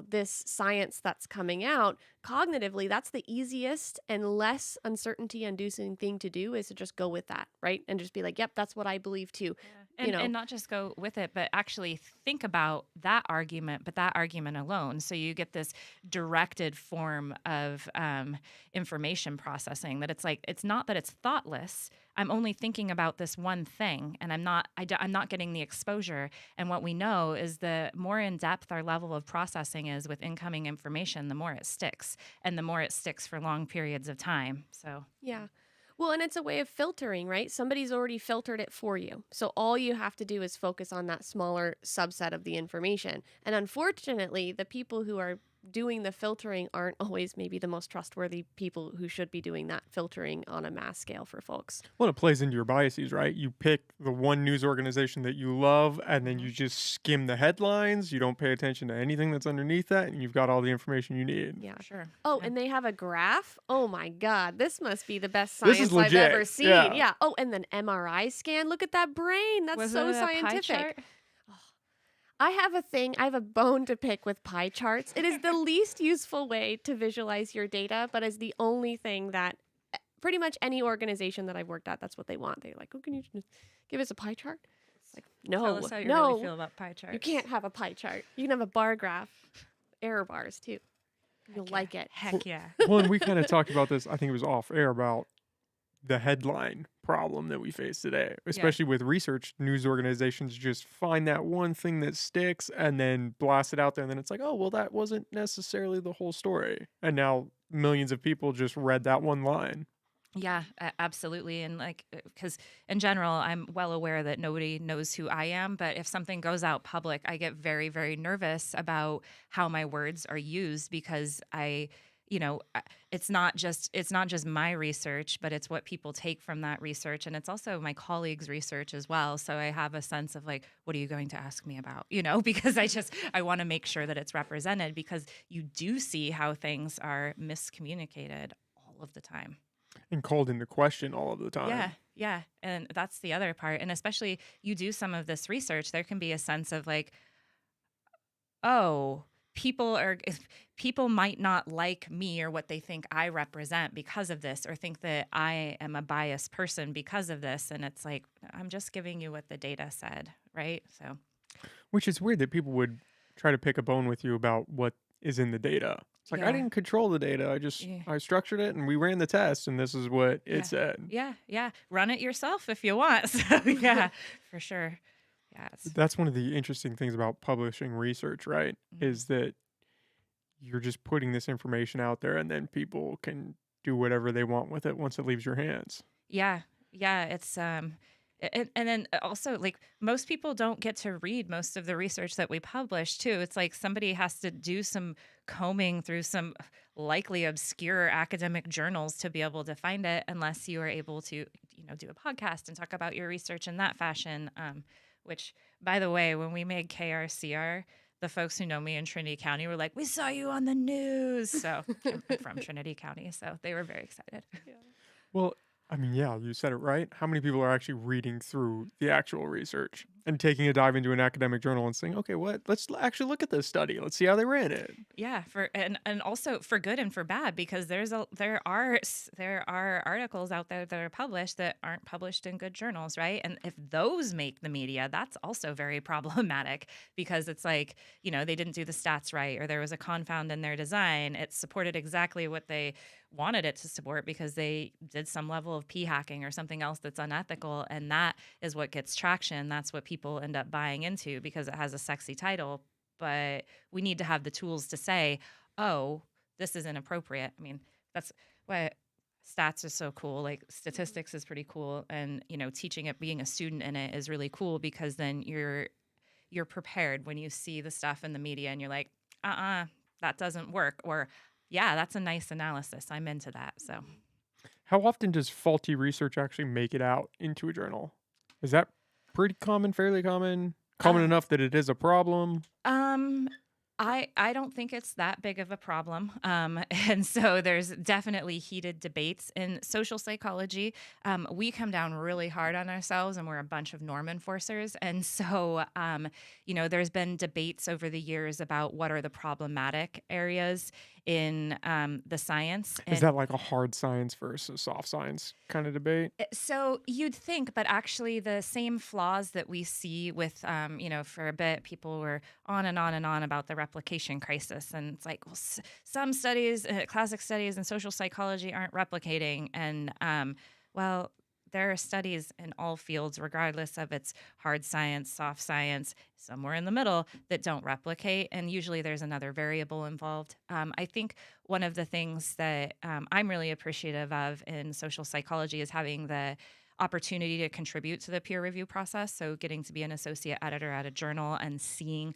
this science that's coming out, cognitively, that's the easiest and less uncertainty inducing thing to do is to just go with that, right? And just be like, yep, that's what I believe too. Yeah. And not just go with it, but actually think about that argument, but that argument alone. So you get this directed form of information processing that it's not that it's thoughtless. I'm only thinking about this one thing, and I'm not getting the exposure. And what we know is the more in depth our level of processing is with incoming information, the more it sticks, and the more it sticks for long periods of time. So Yeah. Well, and it's a way of filtering, right? Somebody's already filtered it for you. So all you have to do is focus on that smaller subset of the information. And unfortunately, the people who are doing the filtering aren't always maybe the most trustworthy people who should be doing that filtering on a mass scale for folks. Well, it plays into your biases, right? You pick the one news organization that you love, and then Mhm. you just skim the headlines. You don't pay attention to anything that's underneath that, and you've got all the information you need. Yeah. sure. Oh, Yeah. and they have a graph. Oh my God, this must be the best This science is I've ever legit. seen. Yeah. Yeah. Oh, and then MRI scan. Look at that brain. That's Was so it a pie scientific. chart? I have a bone to pick with pie charts. It is the least useful way to visualize your data, but is the only thing that pretty much any organization that I've worked at, that's what they want. They're like, oh, can you just give us a pie chart? It's like, Tell no, us how you no, really feel about pie charts. you can't have a pie chart. You can have a bar graph, error bars too. You'll like it. Heck yeah. Well, and we kind of talked about this, I think it was off air, about the headline problem that we face today, especially with research. News organizations just find that one thing that sticks and then blast it out there. And then it's like, oh, well, that wasn't necessarily the whole story. And now millions of people just read that one line. Yeah, absolutely. And because in general, I'm well aware that nobody knows who I am. But if something goes out public, I get very, very nervous about how my words are used because it's not just my research, but it's what people take from that research. And it's also my colleagues' research as well. So I have a sense of like, what are you going to ask me about? Because I want to make sure that it's represented because you do see how things are miscommunicated all of the time. And called into question all of the time. Yeah. And that's the other part. And especially you do some of this research, there can be a sense of like, oh, people might not like me or what they think I represent because of this, or think that I am a biased person because of this. And it's like, I'm just giving you what the data said, right? So, Which is weird that people would try to pick a bone with you about what is in the data. It's like, I Yeah. didn't control the data. I structured it and we ran the test and this is what Yeah. it said. Yeah. Run it yourself if you want. So, yeah, for sure. Yeah. That's one of the interesting things about publishing research, right? Mhm. Is that you're just putting this information out there and then people can do whatever they want with it once it leaves your hands. Yeah. It's and then also like most people don't get to read most of the research that we publish too. It's like somebody has to do some combing through some likely obscure academic journals to be able to find it, unless you are able to do a podcast and talk about your research in that fashion. Which, by the way, when we made KRCR, the folks who know me in Trinity County were like, "We saw you on the news." So I'm from Trinity County, so they were very excited. Well, I mean, yeah, you said it right. How many people are actually reading through the actual research and taking a dive into an academic journal and saying, okay, let's actually look at this study. Let's see how they ran it. Yeah, and also for good and for bad, because there are articles out there that are published that aren't published in good journals, right? And if those make the media, that's also very problematic because it's like, they didn't do the stats right, or there was a confound in their design. It supported exactly what they wanted it to support because they did some level of p hacking or something else that's unethical, and that is what gets traction. That's what people end up buying into because it has a sexy title. But we need to have the tools to say, oh, this is inappropriate. I mean, that's why stats are so cool. Like statistics is pretty cool, and teaching it, being a student in it is really cool because then you're prepared when you see the stuff in the media and you're like, that doesn't work, or yeah, that's a nice analysis. I'm into that. So, How often does faulty research actually make it out into a journal? Is that pretty common, fairly common? Common enough that it is a problem? I don't think it's that big of a problem. And so there's definitely heated debates in social psychology. We come down really hard on ourselves and we're a bunch of norm enforcers. And so, there's been debates over the years about what are the problematic areas in the science. Is And that like a hard science versus soft science kind of debate? so you'd think, but actually, the same flaws that we see with, for a bit, people were on and on and on about the replication crisis. And it's like, well, some studies, classic studies in social psychology aren't replicating. And, well, there are studies in all fields, regardless of its hard science, soft science, somewhere in the middle that don't replicate. And usually there's another variable involved. I think one of the things that I'm really appreciative of in social psychology is having the opportunity to contribute to the peer review process. So getting to be an associate editor at a journal and seeing,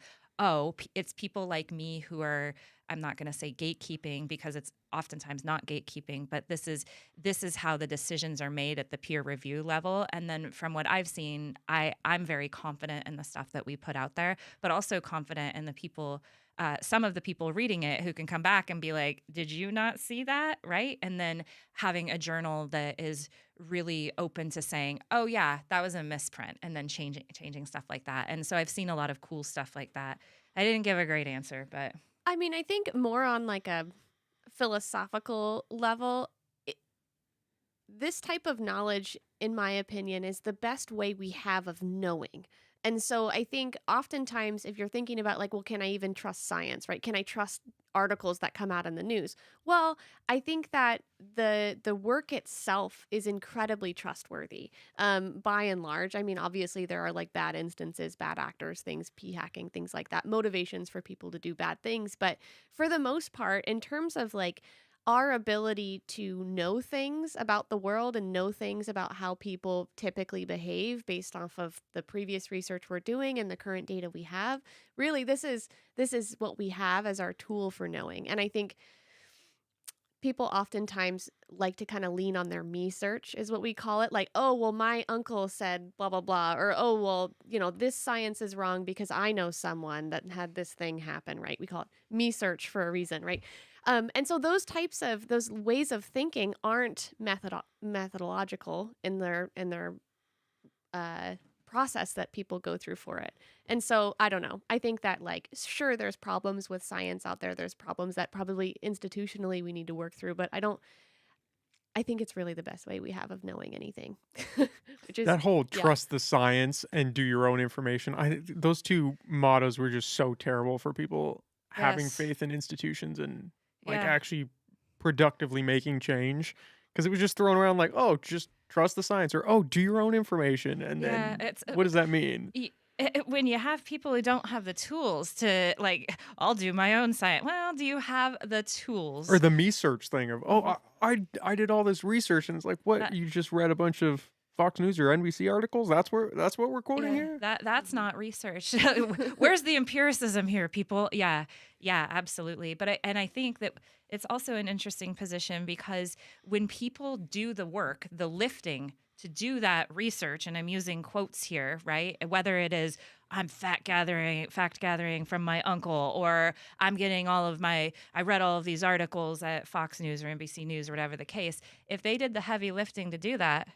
it's people like me who are, I'm not going to say gatekeeping because it's oftentimes not gatekeeping, but this is how the decisions are made at the peer review level. And then from what I've seen, I'm very confident in the stuff that we put out there, but also confident in the people, some of the people reading it who can come back and be like, did you not see that? Right. And then having a journal that is really open to saying, oh yeah, that was a misprint, and then changing stuff like that. And so I've seen a lot of cool stuff like that. I didn't give a great answer, but I mean, I think more on like a philosophical level, this type of knowledge, in my opinion, is the best way we have of knowing. And so I think oftentimes if you're thinking about like, well, can I even trust science, right? Can I trust articles that come out in the news? Well, I think that the work itself is incredibly trustworthy, by and large. I mean, obviously there are like bad instances, bad actors, things, p-hacking, things like that, motivations for people to do bad things. But for the most part, in terms of like our ability to know things about the world and know things about how people typically behave based off of the previous research we're doing and the current data we have, really this is what we have as our tool for knowing. And I think people oftentimes like to kind of lean on their me search, is what we call it. Like, oh, well, my uncle said blah, blah, blah. Or, oh, well, this science is wrong because I know someone that had this thing happen, right? We call it me search for a reason, right? And so those ways of thinking aren't methodological in their process that people go through for it. And so I don't know. I think that like, sure, there's problems with science out there. There's problems that probably institutionally we need to work through, but I think it's really the best way we have of knowing anything. Which is That whole yeah. trust the science and do your own information. Those two mottos were just so terrible for people having Yes. faith in institutions and like Yeah. actually productively making change, because it was just thrown around like, oh, just trust the science, or oh, do your own information. And Yeah, then it's what does that mean? when you have people who don't have the tools to like, I'll do my own science. Well, do you have the tools? Or the me search thing of, oh, I did all this research, and it's like, what? That- You just read a bunch of Fox News or NBC articles? That's what we're quoting Yeah, here? that's not research. Where's the empiricism here, people? Yeah, absolutely. But I think that it's also an interesting position because when people do the work, the lifting to do that research, and I'm using quotes here, right? Whether it is I'm fact gathering from my uncle, or I'm getting I read all of these articles at Fox News or NBC News or whatever the case. If they did the heavy lifting to do that,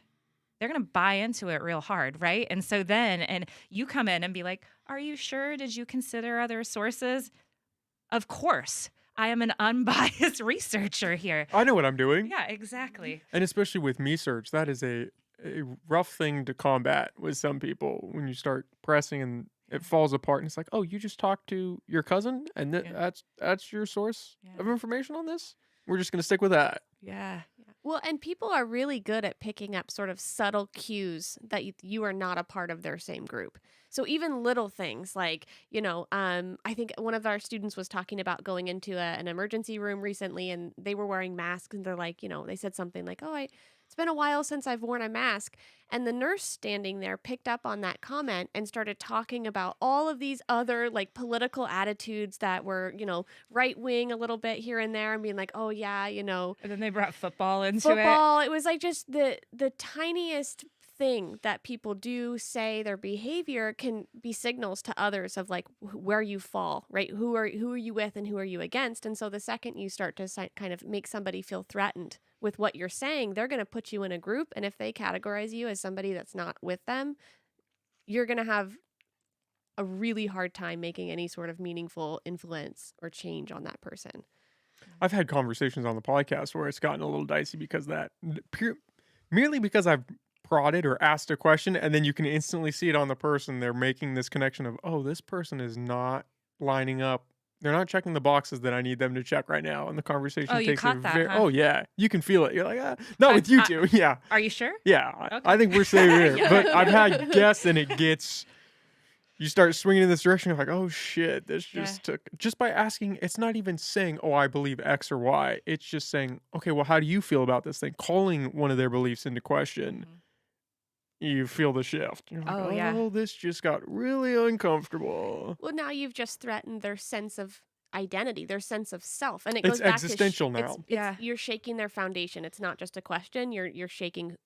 they're going to buy into it real hard, right? And so then, and you come in and be like, are you sure? Did you consider other sources? Of course. I am an unbiased researcher here. I know what I'm doing. Yeah, exactly. And especially with me search, that is a rough thing to combat with some people when you start pressing and it falls apart and it's like, oh, you just talked to your cousin and Yeah. that's your source Yeah. of information on this? We're just going to stick with that. Yeah. Well, and people are really good at picking up sort of subtle cues that you are not a part of their same group. So even little things like, I think one of our students was talking about going into an emergency room recently and they were wearing masks and they're like, they said something like, oh, it's been a while since I've worn a mask. And the nurse standing there picked up on that comment and started talking about all of these other like political attitudes that were, right wing a little bit here and there and being like, oh yeah, And then they brought football into football. It was like just the tiniest thing that people do, say, their behavior can be signals to others of like where you fall, right? Who are you with and who are you against? And so the second you start to kind of make somebody feel threatened with what you're saying, they're going to put you in a group, and if they categorize you as somebody that's not with them, you're going to have a really hard time making any sort of meaningful influence or change on that person. I've had conversations on the podcast where it's gotten a little dicey because merely because I've prodded or asked a question, and then you can instantly see it on the person. They're making this connection of, oh, this person is not lining up. They're not checking the boxes that I need them to check right now. And the conversation Oh, you takes caught that, huh? oh yeah, you can feel it. You're like, not with you two. Yeah. Are you sure? Yeah. Okay. I think we're safe here. Yeah. But I've had guests and you start swinging in this direction. You're like, oh shit, this just by asking, it's not even saying, oh, I believe X or Y. It's just saying, okay, well, how do you feel about this thing? Calling one of their beliefs into question. You feel the shift. You're like, Oh, yeah. this just got really uncomfortable. Well, now you've just threatened their sense of identity, their sense of self, and it It's goes back existential to now. Yeah. you're shaking their foundation. It's not just a question. You're shaking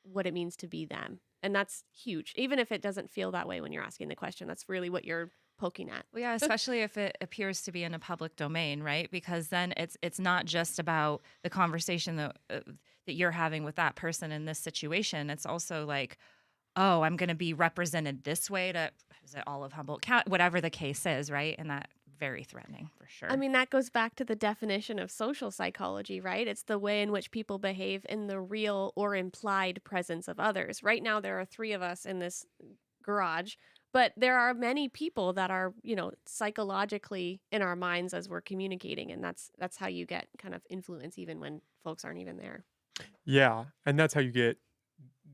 what it means to be them, and that's huge. Even if it doesn't feel that way when you're asking the question, that's really what you're poking at. Well, yeah, especially if it appears to be in a public domain, right? Because then it's not just about the conversation that you're having with that person in this situation. It's also like, oh, I'm going to be represented this way to, is it all of Humboldt County, whatever the case is, right? And that very threatening for sure. I mean, that goes back to the definition of social psychology, right? It's the way in which people behave in the real or implied presence of others. Right now, there are 3 of us in this garage, but there are many people that are, psychologically in our minds as we're communicating. And that's how you get kind of influence even when folks aren't even there. Yeah. And that's how you get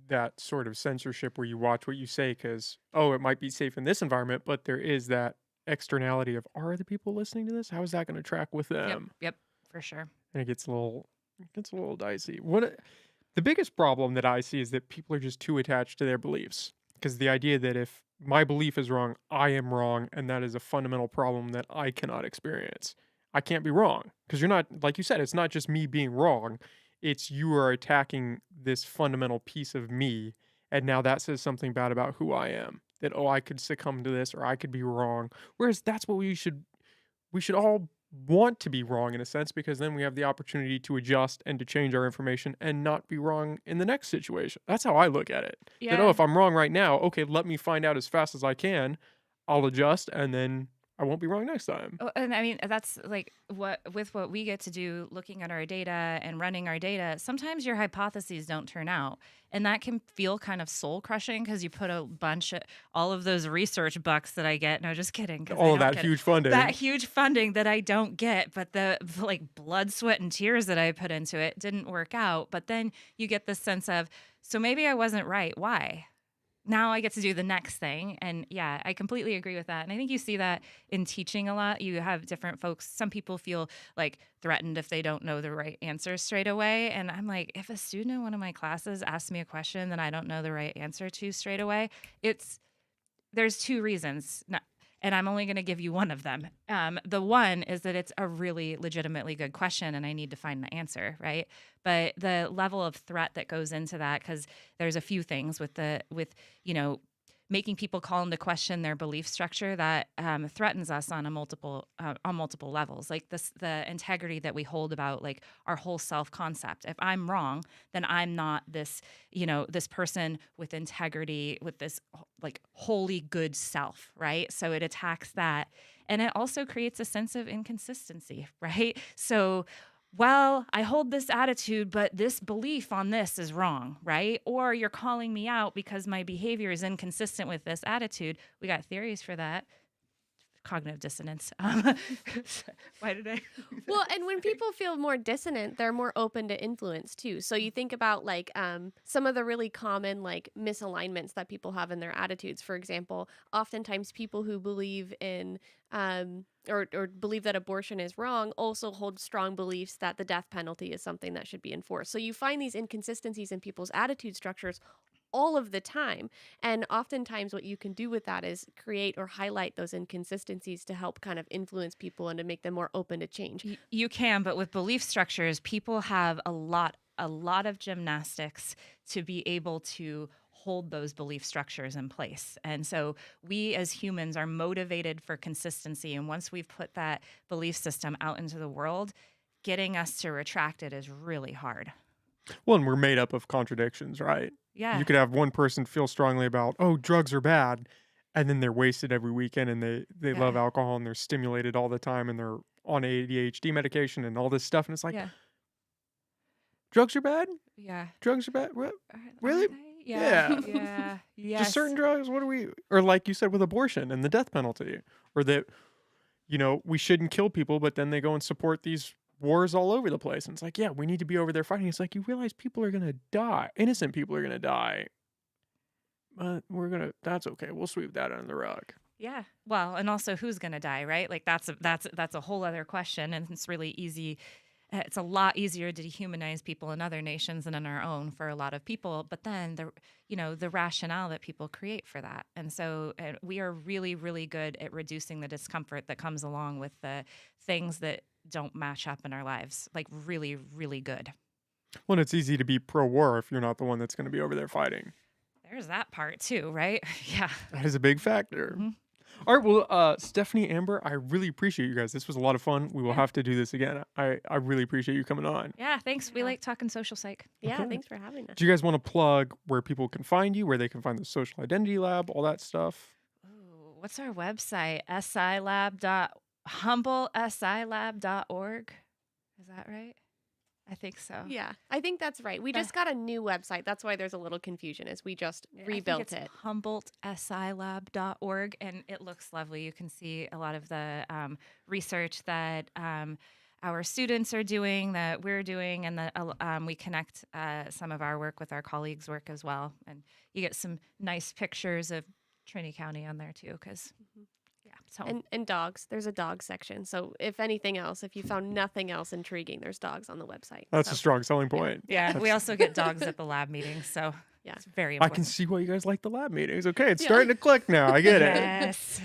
that sort of censorship where you watch what you say because, oh, it might be safe in this environment, but there is that externality of, are other people listening to this? How is that going to track with them? Yep, for sure. And it gets a little dicey. The biggest problem that I see is that people are just too attached to their beliefs because the idea that if my belief is wrong, I am wrong, and that is a fundamental problem that I cannot experience. I can't be wrong because you're not, like you said, it's not just me being wrong. It's you are attacking this fundamental piece of me, and now that says something bad about who I am. That, oh, I could succumb to this or I could be wrong. Whereas that's what we should all want to be wrong in a sense because then we have the opportunity to adjust and to change our information and not be wrong in the next situation. That's how I look at it. That, oh, if I'm wrong right now, okay, let me find out as fast as I can. I'll adjust and then I won't be wrong next time. Oh, and I mean, that's like what we get to do looking at our data and running our data. Sometimes your hypotheses don't turn out. And that can feel kind of soul crushing because you put a bunch of all of those research bucks that I get. No, just kidding. All of that huge funding. That huge funding that I don't get, but the like blood, sweat, and tears that I put into it didn't work out. But then you get this sense of, so maybe I wasn't right. Why? Now I get to do the next thing. And yeah, I completely agree with that. And I think you see that in teaching a lot. You have different folks. Some people feel like threatened if they don't know the right answer straight away. And I'm like, if a student in one of my classes asks me a question that I don't know the right answer to straight away, there's 2 reasons. And I'm only going to give you one of them. The one is that it's a really legitimately good question and I need to find the answer, right? But the level of threat that goes into that, because there's a few things with making people call into question their belief structure that threatens us on multiple levels. Like the integrity that we hold about like our whole self concept. If I'm wrong, then I'm not this, this person with integrity, with this like wholly good self, right? So it attacks that. And it also creates a sense of inconsistency, right? So, well, I hold this attitude, but this belief on this is wrong, right? Or you're calling me out because my behavior is inconsistent with this attitude. We got theories for that. Cognitive dissonance. Why did I? Well, and when people feel more dissonant, they're more open to influence too. So you think about like some of the really common like misalignments that people have in their attitudes. For example, oftentimes people who believe in or believe that abortion is wrong also hold strong beliefs that the death penalty is something that should be enforced. So you find these inconsistencies in people's attitude structures all of the time. And oftentimes what you can do with that is create or highlight those inconsistencies to help kind of influence people and to make them more open to change. You can, but with belief structures, people have a lot of gymnastics to be able to hold those belief structures in place. And so we as humans are motivated for consistency. And once we've put that belief system out into the world, getting us to retract it is really hard. Well, and we're made up of contradictions, right? Yeah. You could have one person feel strongly about, oh, drugs are bad, and then they're wasted every weekend, and they love Yeah. alcohol, and they're stimulated all the time, and they're on ADHD medication and all this stuff, and it's like, Yeah. drugs are bad? Yeah. Drugs are bad? What? Are Really? they? Yeah. Yeah. Yeah. Yes. Just certain drugs? What are we? Or like you said with abortion and the death penalty, or that, we shouldn't kill people, but then they go and support these wars all over the place. And it's like, yeah, we need to be over there fighting. It's like, you realize people are going to die. Innocent people are going to die. But that's okay. We'll sweep that under the rug. Yeah. Well, and also who's going to die, right? Like that's a whole other question, and it's really easy. It's a lot easier to dehumanize people in other nations than in our own for a lot of people. But then the rationale that people create for that, and so we are really, really good at reducing the discomfort that comes along with the things that don't match up in our lives. Like really, really good. Well, it's easy to be pro-war if you're not the one that's going to be over there fighting. There's that part too, right? Yeah. That is a big factor. Mhm. All right, well, Stephanie, Amber, I really appreciate you guys. This was a lot of fun. We will Yeah. have to do this again. I really appreciate you coming on. Yeah. Thanks. We Yeah. like talking social psych. Yeah, Okay. thanks for having us. Do you guys want to plug where people can find you, where they can find the Social Identity Lab, all that stuff? Ooh, what's our website? humblesilab.org. Is that right? I think so. Yeah, I think that's right. We just got a new website. That's why there's a little confusion, is we just rebuilt it. HumboldtSILab.org, and it looks lovely. You can see a lot of the research that our students are doing, that we're doing, and that we connect some of our work with our colleagues' work as well. And you get some nice pictures of Trinity County on there too, because so And dogs. There's a dog section. So if anything else, if you found nothing else intriguing, there's dogs on the website. That's so, a strong selling point. yeah, we That's- also get dogs at the lab meetings, so Yeah. it's very I important. can see why you guys like the lab meetings. Okay, it's Yeah. starting to click now. I get it. Yes.